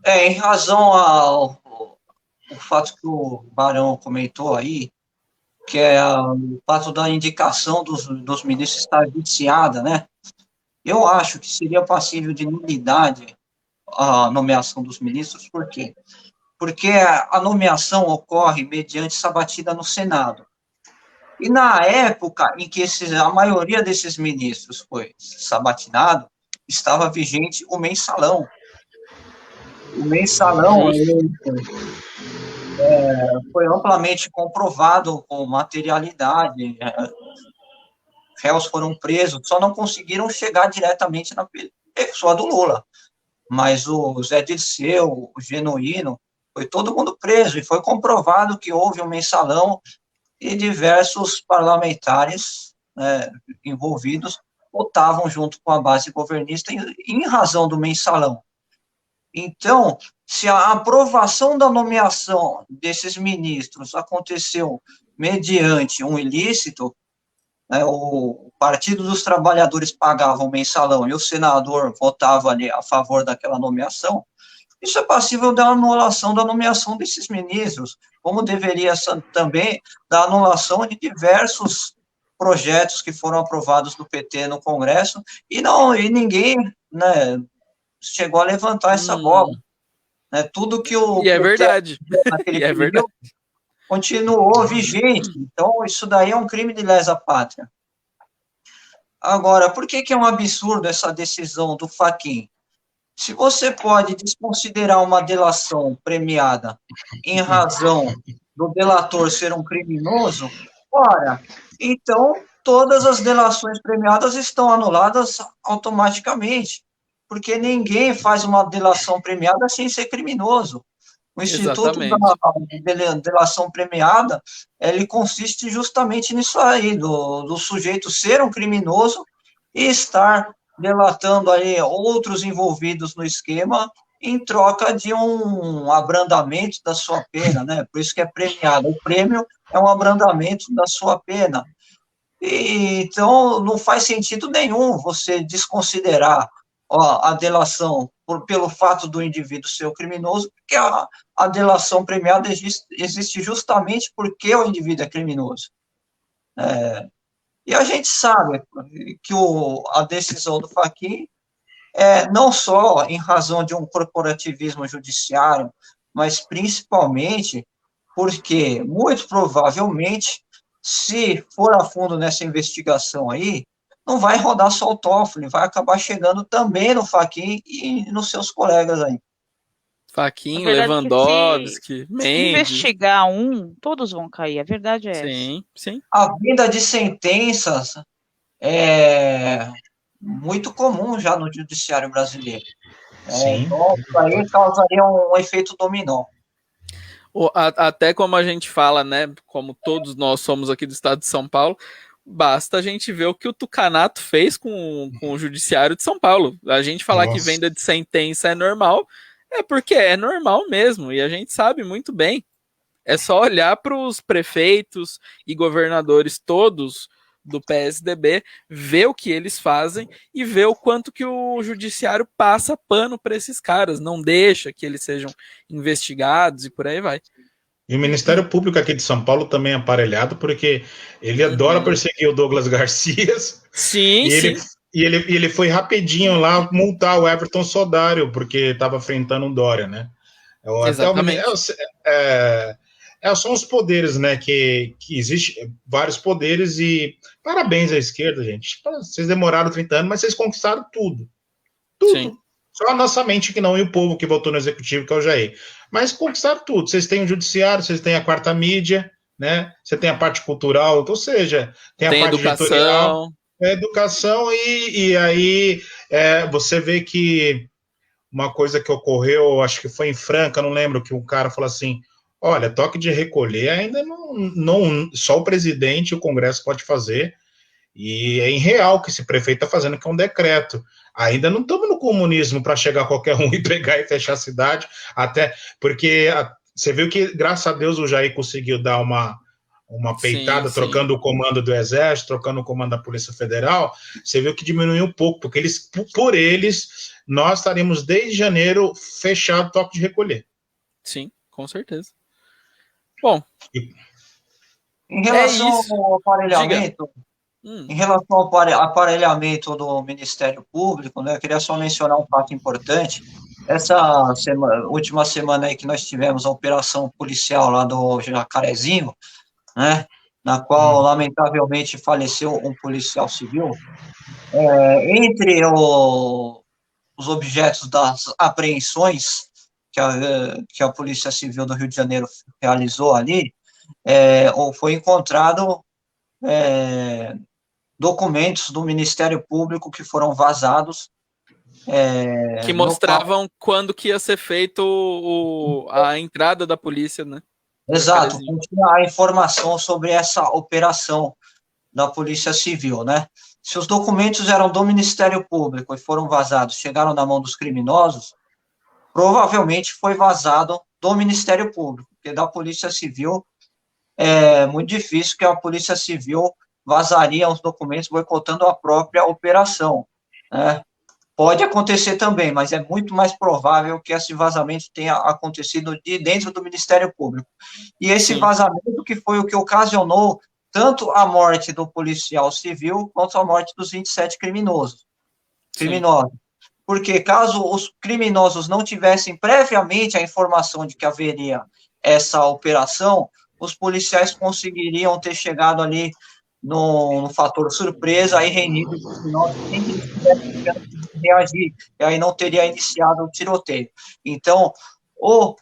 Em razão ao fato que o Barão comentou aí, que é o fato da indicação dos ministros estar viciada, né? Eu acho que seria passível de nulidade a nomeação dos ministros, por quê? Porque a nomeação ocorre mediante sabatina no Senado. E na época em que a maioria desses ministros foi sabatinado, estava vigente o mensalão. O mensalão foi amplamente comprovado com materialidade. Réus foram presos, só não conseguiram chegar diretamente na pessoa do Lula. Mas o Zé Dirceu, o Genuíno, foi todo mundo preso, e foi comprovado que houve um mensalão e diversos parlamentares, né, envolvidos votavam junto com a base governista em razão do mensalão. Então, se a aprovação da nomeação desses ministros aconteceu mediante um ilícito, né, o Partido dos Trabalhadores pagava o mensalão e o senador votava ali a favor daquela nomeação, isso é passível da anulação da nomeação desses ministros, como deveria também da anulação de diversos projetos que foram aprovados do PT no Congresso, e ninguém, né, chegou a levantar essa bola. Né, tudo que o PT verdade. naquele período continuou vigente. Então, isso daí é um crime de lesa pátria. Agora, por que é um absurdo essa decisão do Fachin? Se você pode desconsiderar uma delação premiada em razão do delator ser um criminoso, ora, então todas as delações premiadas estão anuladas automaticamente, porque ninguém faz uma delação premiada sem ser criminoso. O Instituto da Delação Premiada, ele consiste justamente nisso aí, do sujeito ser um criminoso e estar delatando aí outros envolvidos no esquema em troca de um abrandamento da sua pena, né? Por isso que é premiado. O prêmio é um abrandamento da sua pena. E, então, não faz sentido nenhum você desconsiderar a delação pelo fato do indivíduo ser o criminoso, porque a delação premiada existe justamente porque o indivíduo é criminoso. E a gente sabe que a decisão do Fachin não só em razão de um corporativismo judiciário, mas principalmente porque, muito provavelmente, se for a fundo nessa investigação aí, não vai rodar só o Toffoli, vai acabar chegando também no Fachin e nos seus colegas aí. Fachin, Lewandowski, Mendes. Se investigar todos vão cair, a verdade é essa. Sim. A vinda de sentenças é muito comum já no judiciário brasileiro. Então, isso aí causaria um efeito dominó. Até como a gente fala, né, como todos nós somos aqui do estado de São Paulo, basta a gente ver o que o Tucanato fez com o judiciário de São Paulo. A gente falar que venda de sentença é normal, é porque é normal mesmo, e a gente sabe muito bem. É só olhar para os prefeitos e governadores todos do PSDB, ver o que eles fazem e ver o quanto que o judiciário passa pano para esses caras, não deixa que eles sejam investigados e por aí vai. E o Ministério Público aqui de São Paulo também é aparelhado, porque ele adora perseguir o Douglas Garcias. Sim. E ele foi rapidinho lá multar o Everton É São os poderes, né? Que existe vários poderes e parabéns à esquerda, gente. Vocês demoraram 30 anos, mas vocês conquistaram tudo. Tudo. Sim. Só a nossa mente que não, e o povo que votou no executivo, que é o Jair. Mas conquistaram tudo. Vocês têm o judiciário, vocês têm a quarta mídia, né? Você tem a parte cultural, ou seja, tem a parte editorial, educação, e aí você vê que uma coisa que ocorreu, acho que foi em Franca, não lembro, que um cara falou assim, olha, toque de recolher ainda não só o presidente e o Congresso pode fazer, e é irreal que esse prefeito está fazendo, que é um decreto. Ainda não estamos no comunismo para chegar qualquer um e pegar e fechar a cidade, até porque você viu que, graças a Deus, o Jair conseguiu dar uma peitada, trocando o comando do Exército, trocando o comando da Polícia Federal. Você viu que diminuiu um pouco, porque por eles, nós estaremos desde janeiro fechado o toque de recolher. Sim, com certeza. Bom, em relação ao aparelhamento, em relação ao aparelhamento do Ministério Público, né, eu queria só mencionar um fato importante. Essa última semana aí que nós tivemos a operação policial lá do Jacarezinho, né, na qual, lamentavelmente, faleceu um policial civil, entre os objetos das apreensões que a Polícia Civil do Rio de Janeiro realizou ali, foi encontrado documentos do Ministério Público que foram vazados. Que mostravam quando que ia ser feito a entrada da polícia, né? Exato, tinha a informação sobre essa operação da Polícia Civil, né? Se os documentos eram do Ministério Público e foram vazados, chegaram na mão dos criminosos, provavelmente foi vazado do Ministério Público, porque da Polícia Civil é muito difícil que a Polícia Civil vazaria os documentos boicotando a própria operação, né? Pode acontecer também, mas é muito mais provável que esse vazamento tenha acontecido de dentro do Ministério Público. E esse vazamento que foi o que ocasionou tanto a morte do policial civil quanto a morte dos 27 criminosos. Porque caso os criminosos não tivessem previamente a informação de que haveria essa operação, os policiais conseguiriam ter chegado ali no fator surpresa e reunido os criminosos sem que eles tivessem reagir, e aí não teria iniciado o tiroteio. Então, o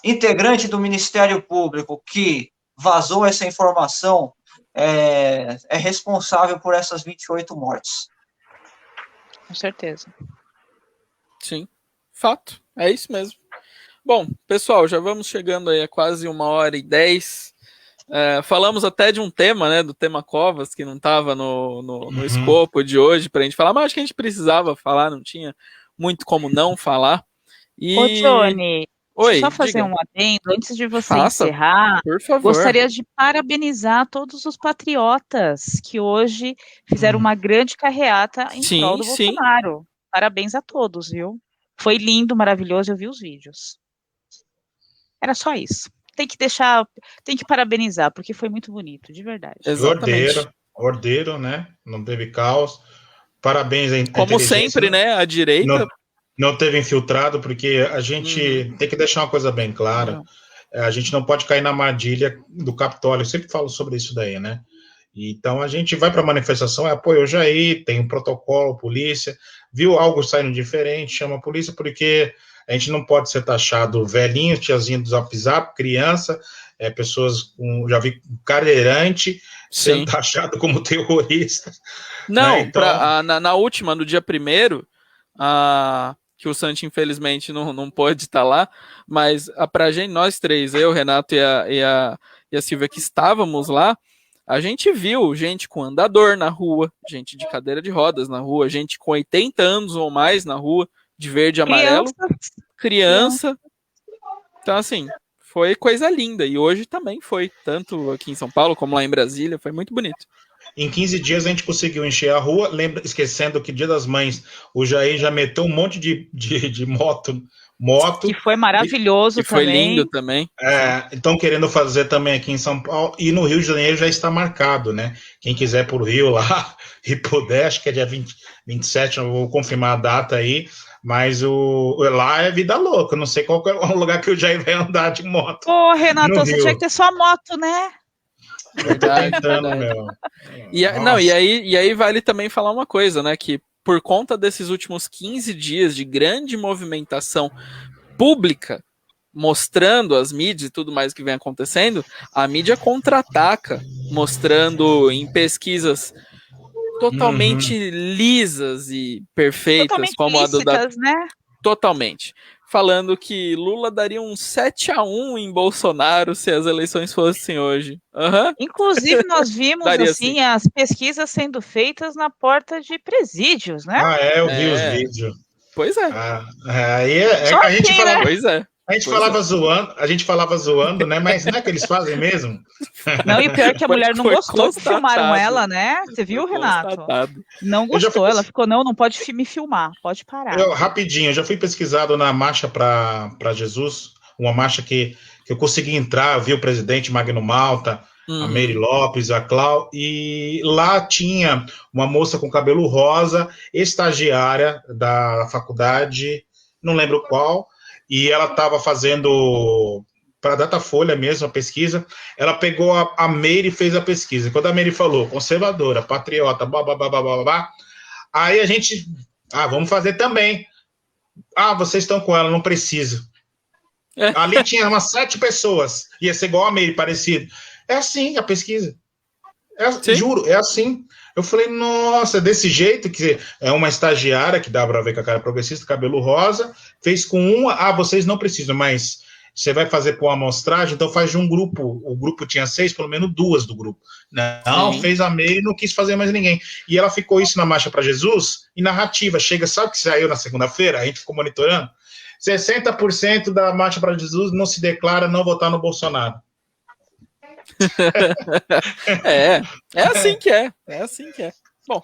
integrante do Ministério Público que vazou essa informação é responsável por essas 28 mortes. Com certeza. Sim, fato, é isso mesmo. Bom, pessoal, já vamos chegando aí a quase 1h10. Falamos até de um tema, né, do tema Covas, que não estava no escopo de hoje para a gente falar, mas acho que a gente precisava falar, não tinha muito como não falar. Ô, Johnny, só fazer um adendo, antes de você encerrar, por favor. Gostaria de parabenizar todos os patriotas que hoje fizeram uma grande carreata em prol do Bolsonaro. Parabéns a todos, viu? Foi lindo, maravilhoso, eu vi os vídeos. Era só isso. Tem que parabenizar, porque foi muito bonito, de verdade. Ordeiro, né? Não teve caos. Parabéns à como sempre, né? A direita não teve infiltrado, porque a gente tem que deixar uma coisa bem clara. A gente não pode cair na armadilha do Capitólio. Eu sempre falo sobre isso daí, né? Então a gente vai para a manifestação, apoio o Jair, tem um protocolo, polícia, viu algo saindo diferente, chama a polícia, porque a gente não pode ser taxado velhinho, tiazinho do Zap Zap, criança, pessoas já vi cadeirante sendo taxado como terrorista. Não, né? Então... na última, no dia 1º, que o Santi infelizmente não pôde estar lá, mas pra gente, nós três, eu, Renato e a Silvia, que estávamos lá, a gente viu gente com andador na rua, gente de cadeira de rodas na rua, gente com 80 anos ou mais na rua, de verde e amarelo, criança. Então, assim, foi coisa linda. E hoje também foi, tanto aqui em São Paulo como lá em Brasília, foi muito bonito. Em 15 dias a gente conseguiu encher a rua, esquecendo que Dia das Mães, o Jair já meteu um monte de moto. Que foi maravilhoso também. Foi lindo também. Estão querendo fazer também aqui em São Paulo, e no Rio de Janeiro já está marcado, né? Quem quiser ir para o Rio lá e puder, acho que é dia 27, eu vou confirmar a data aí, Mas lá é vida louca. Eu não sei qual é o lugar que o Jair vai andar de moto. Pô, Renato, no você Rio. tinha que ter sua moto, né? Eu tô tentando, meu. E aí vale também falar uma coisa, né? Que por conta desses últimos 15 dias de grande movimentação pública, mostrando as mídias e tudo mais que vem acontecendo, a mídia contra-ataca, mostrando em pesquisas totalmente lisas e perfeitas, Totalmente como a do lícitas, né? totalmente. Falando que Lula daria um 7-1 em Bolsonaro se as eleições fossem hoje. Uhum. Inclusive, nós vimos Daria assim sim. as pesquisas sendo feitas na porta de presídios, né? Eu vi os vídeos. Pois é. Aí Só a gente assim, falava, né? Pois é. A gente falava zoando, né? Mas não é que eles fazem mesmo? Não, e o pior é que a mulher não gostou que filmaram constatado. ela, né? Você viu, Foi Renato? constatado. Não gostou, ela ficou, não pode me filmar, pode parar. Rapidinho, eu já fui pesquisado na Marcha para Jesus, uma marcha que eu consegui entrar, eu vi o presidente Magno Malta, a Meire Lopes, a Clau, e lá tinha uma moça com cabelo rosa, estagiária da faculdade, não lembro qual, e ela estava fazendo para a Datafolha mesmo, a pesquisa, ela pegou a Meire e fez a pesquisa. Quando a Meire falou, conservadora, patriota, babá, aí a gente, vamos fazer também. Vocês estão com ela, não precisa. Ali tinha umas 7 pessoas, ia ser igual a Meire, parecido. É assim a pesquisa. Juro, é assim. Eu falei, nossa, desse jeito, que é uma estagiária, que dá pra ver com a cara progressista, cabelo rosa, fez com uma, vocês não precisam, mas você vai fazer por uma amostragem, então faz de um grupo, o grupo tinha 6, pelo menos 2 do grupo. Não, fez a Meire e não quis fazer mais ninguém. E ela ficou isso na Marcha para Jesus, e narrativa, sabe o que saiu na segunda-feira? A gente ficou monitorando, 60% da Marcha para Jesus não se declara não votar no Bolsonaro. É assim que é. É assim que é. Bom.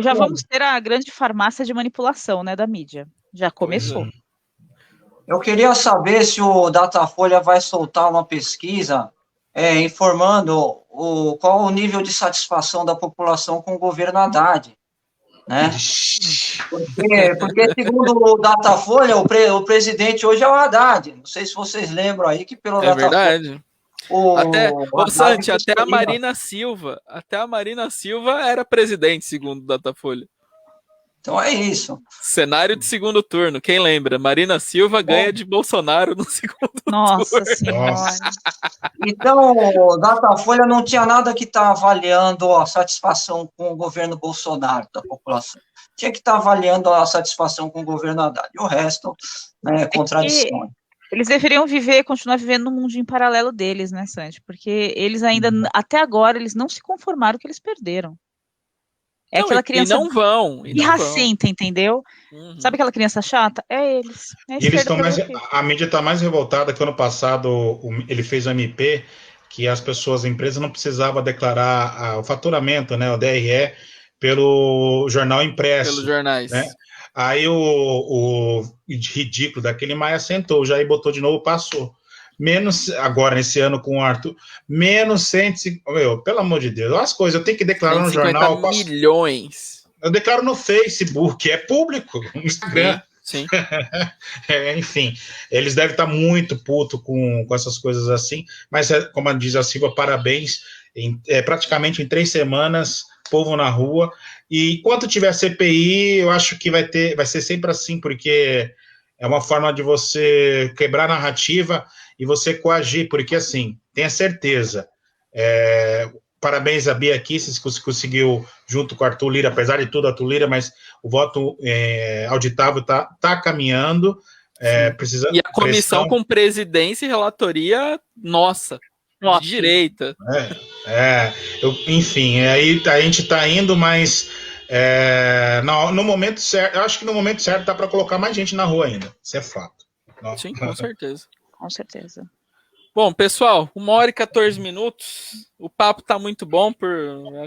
Já vamos ter a grande farmácia de manipulação, né, da mídia. Já começou. Eu queria saber se o Datafolha vai soltar uma pesquisa informando qual o nível de satisfação da população com o governo Haddad, né? Porque segundo o Datafolha, o presidente hoje é o Haddad. Não sei se vocês lembram aí que pelo Datafolha... Verdade. Santi, até a Marina Silva era presidente, segundo o Datafolha. Então é isso. Cenário de segundo turno, quem lembra? Marina Silva ganha de Bolsonaro no segundo turno. Nossa Senhora. Então, o Datafolha não tinha nada que estar avaliando a satisfação com o governo Bolsonaro da população. Tinha que estar avaliando a satisfação com o governo Haddad. E o resto, né, contradições. Eles deveriam continuar vivendo no mundinho paralelo deles, né, Santi? Porque eles ainda, até agora, eles não se conformaram que eles perderam. É aquela criança irracenta, entendeu? Sabe aquela criança chata? É eles. A mídia está mais revoltada que ano passado ele fez o MP, que as pessoas, a empresa não precisava declarar o faturamento, né, o DRE, pelo jornal impresso. Pelos jornais. Né? Aí o ridículo daquele Maia sentou, o Jair botou de novo, passou. Menos, agora, nesse ano com o Arthur, menos 150, pelo amor de Deus, as coisas, eu tenho que declarar no jornal. milhões. Eu declaro no Facebook, é público, no Instagram. Sim. Enfim, eles devem estar muito putos com essas coisas assim, mas, como diz a Silva, parabéns, praticamente em 3 semanas, povo na rua, e enquanto tiver CPI, eu acho que vai ser sempre assim, porque é uma forma de você quebrar a narrativa e você coagir, porque assim, tenha certeza, parabéns a Bia Kicis, que conseguiu, junto com o Arthur Lira, apesar de tudo, Arthur Lira, mas o voto auditável está caminhando, e a comissão com presidência e relatoria, nossa. De direita. Enfim, aí a gente está indo, mas no momento certo, eu acho que no momento certo dá para colocar mais gente na rua ainda, isso é fato. Sim, com certeza. Com certeza. Bom, pessoal, 1h14, o papo tá muito bom,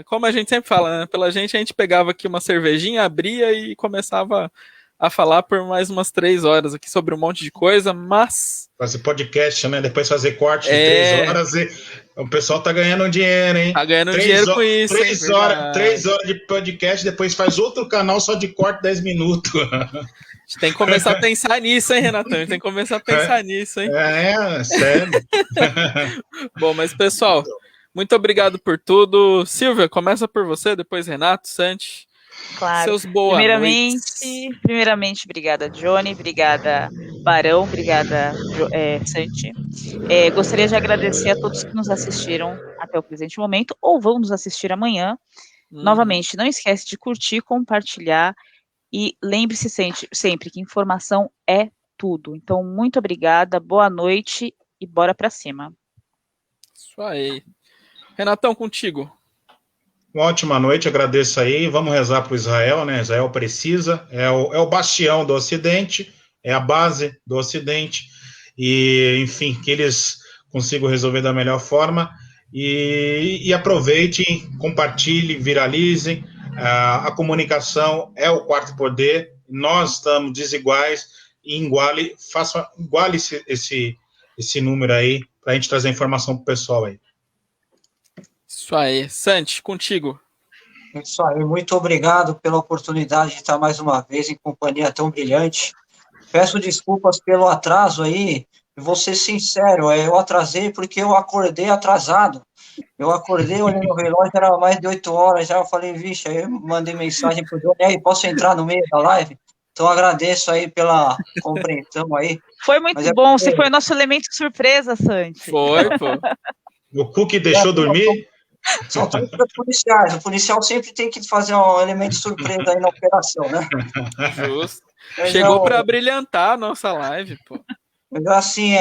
como a gente sempre fala, né? Pela gente, a gente pegava aqui uma cervejinha, abria e começava a falar por mais umas 3 horas aqui sobre um monte de coisa, mas... Fazer podcast, né? Depois fazer corte de 3 horas e o pessoal tá ganhando dinheiro, hein? Tá ganhando dinheiro com isso. 3 horas de podcast, depois faz outro canal só de corte 10 minutos. A gente tem que começar a pensar nisso, hein, Renatão? A gente tem que começar a pensar nisso, hein? Sério. Bom, mas pessoal, muito obrigado por tudo. Silvia, começa por você, depois Renato, Santi. Claro. Seus boa Primeiramente, obrigada, Johnny, obrigada, Barão, obrigada, Santi. Gostaria de agradecer a todos que nos assistiram até o presente momento, ou vão nos assistir amanhã. Novamente, não esquece de curtir, compartilhar, e lembre-se sempre que informação é tudo. Então, muito obrigada, boa noite e bora pra cima. Isso aí. Renatão, contigo. Uma ótima noite, agradeço aí. Vamos rezar para o Israel, né? Israel precisa, é o bastião do Ocidente, é a base do Ocidente, e, enfim, que eles consigam resolver da melhor forma. E aproveitem, compartilhem, viralizem. A comunicação é o quarto poder, nós estamos desiguais, e iguale esse número aí, para a gente trazer informação para o pessoal aí. Isso aí. Santi, contigo. Isso aí, muito obrigado pela oportunidade de estar mais uma vez em companhia tão brilhante. Peço desculpas pelo atraso aí, e vou ser sincero, eu atrasei porque eu acordei atrasado. Eu acordei, olhei no relógio, era mais de 8 horas, já eu falei, vixe, aí eu mandei mensagem pro Johnny, aí, posso entrar no meio da live? Então agradeço aí pela compreensão aí. Foi muito bom, você foi o nosso elemento surpresa, Santi. Foi, pô. O Cook deixou dormir? São todos policiais, o policial sempre tem que fazer um elemento surpresa aí na operação, né? Justo. Chegou para brilhantar a nossa live, pô. Mas assim,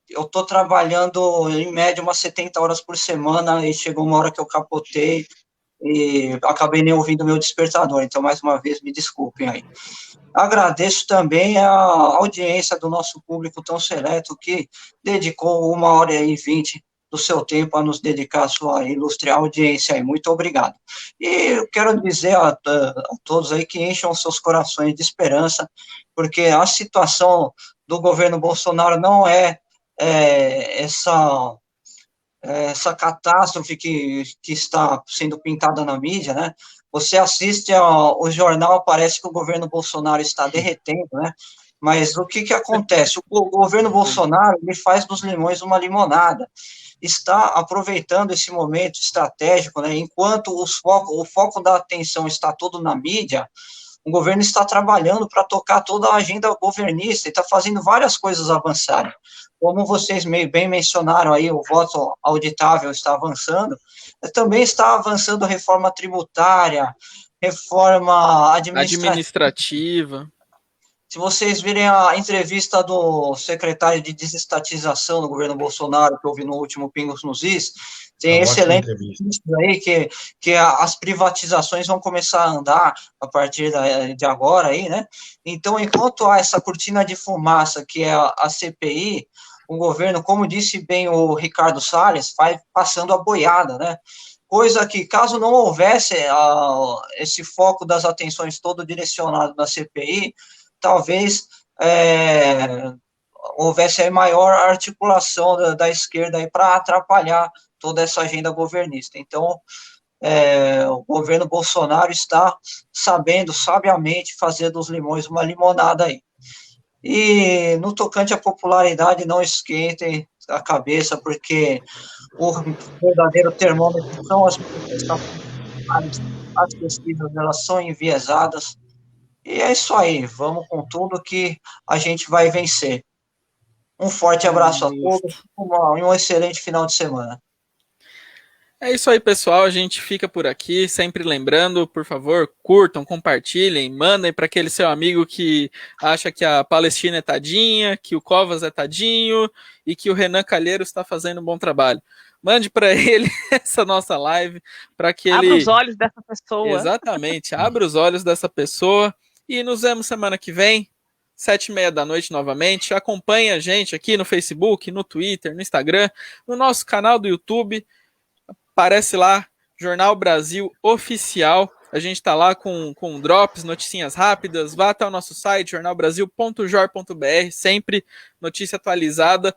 eu estou trabalhando em média umas 70 horas por semana e chegou uma hora que eu capotei e acabei nem ouvindo meu despertador, então mais uma vez me desculpem aí. Agradeço também a audiência do nosso público tão seleto que dedicou 1h20 do seu tempo a nos dedicar a sua ilustre audiência aí. Muito obrigado. E eu quero dizer a todos aí que encham seus corações de esperança, porque a situação do governo Bolsonaro não é essa catástrofe que está sendo pintada na mídia, né? Você assiste o jornal, parece que o governo Bolsonaro está derretendo, né? Mas o que acontece? O governo Bolsonaro, ele faz dos limões uma limonada, está aproveitando esse momento estratégico, né? Enquanto o foco da atenção está todo na mídia, o governo está trabalhando para tocar toda a agenda governista e está fazendo várias coisas avançarem. Como vocês bem mencionaram aí, o voto auditável está avançando, também está avançando a reforma tributária, reforma administrativa. Se vocês virem a entrevista do secretário de desestatização do governo Bolsonaro, que eu vi no último Pingos nos Is, tem excelente entrevista aí que as privatizações vão começar a andar a partir de agora aí, né? Então, enquanto há essa cortina de fumaça que é a CPI, o governo, como disse bem o Ricardo Salles, vai passando a boiada, né? Coisa que, caso não houvesse esse foco das atenções todo direcionado na CPI, talvez houvesse aí maior articulação da esquerda para atrapalhar toda essa agenda governista. Então, o governo Bolsonaro está sabendo, sabiamente, fazer dos limões uma limonada aí. E no tocante à popularidade, não esquentem a cabeça, porque o verdadeiro termômetro são as pesquisas, elas são enviesadas. E é isso aí, vamos com tudo que a gente vai vencer. Um forte abraço a todos, um excelente final de semana. É isso aí, pessoal. A gente fica por aqui, sempre lembrando, por favor, curtam, compartilhem, mandem para aquele seu amigo que acha que a Palestina é tadinha, que o Covas é tadinho e que o Renan Calheiros está fazendo um bom trabalho. Mande para ele essa nossa live, para que ele... Abra os olhos dessa pessoa. Exatamente, abra os olhos dessa pessoa e nos vemos semana que vem, 19h30 novamente. Acompanhe a gente aqui no Facebook, no Twitter, no Instagram, no nosso canal do YouTube. Aparece lá, Jornal Brasil Oficial. A gente está lá com drops, noticinhas rápidas. Vá até o nosso site, jornalbrasil.jor.br, sempre notícia atualizada,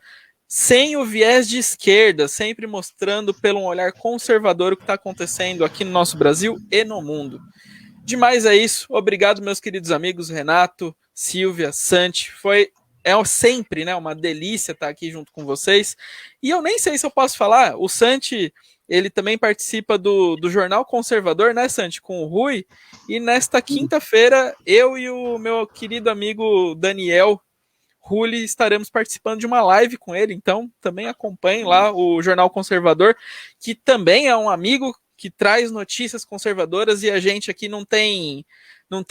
sem o viés de esquerda, sempre mostrando pelo um olhar conservador o que está acontecendo aqui no nosso Brasil e no mundo. Demais é isso. Obrigado, meus queridos amigos Renato, Silvia, Santi. É sempre, né, uma delícia estar aqui junto com vocês. E eu nem sei se eu posso falar, o Santi, ele também participa do Jornal Conservador, né, Santi, com o Rui. E nesta quinta-feira, eu e o meu querido amigo Daniel Rulli estaremos participando de uma live com ele. Então, também acompanhem lá o Jornal Conservador, que também é um amigo que traz notícias conservadoras, e a gente aqui não tem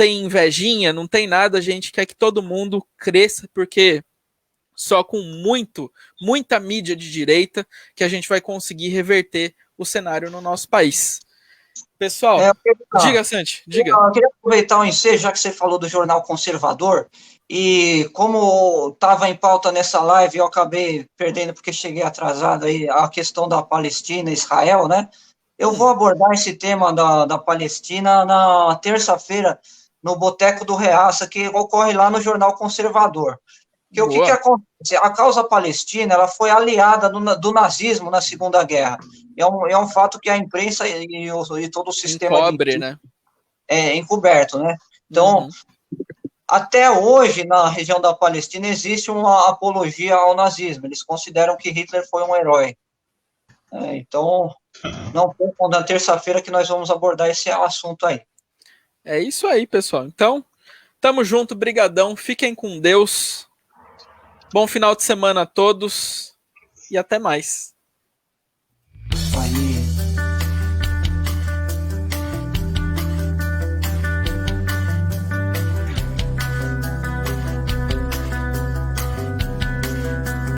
invejinha, não tem nada, a gente quer que todo mundo cresça, porque só com muita mídia de direita que a gente vai conseguir reverter o cenário no nosso país. Pessoal, diga, Santi, diga. Eu queria aproveitar o ensejo, já que você falou do Jornal Conservador, e como estava em pauta nessa live, eu acabei perdendo porque cheguei atrasado aí, a questão da Palestina e Israel, né? Eu vou abordar esse tema da Palestina na terça-feira, no Boteco do Reaça, que ocorre lá no Jornal Conservador. Porque o que acontece? A causa palestina, ela foi aliada do nazismo na Segunda Guerra. É um fato que a imprensa e todo o sistema encobre, né? É encoberto, né? Então, até hoje, na região da Palestina, existe uma apologia ao nazismo. Eles consideram que Hitler foi um herói. Então, não percam na terça-feira que nós vamos abordar esse assunto aí. É isso aí, pessoal. Então, tamo junto, brigadão, fiquem com Deus. Bom final de semana a todos e até mais. Aí.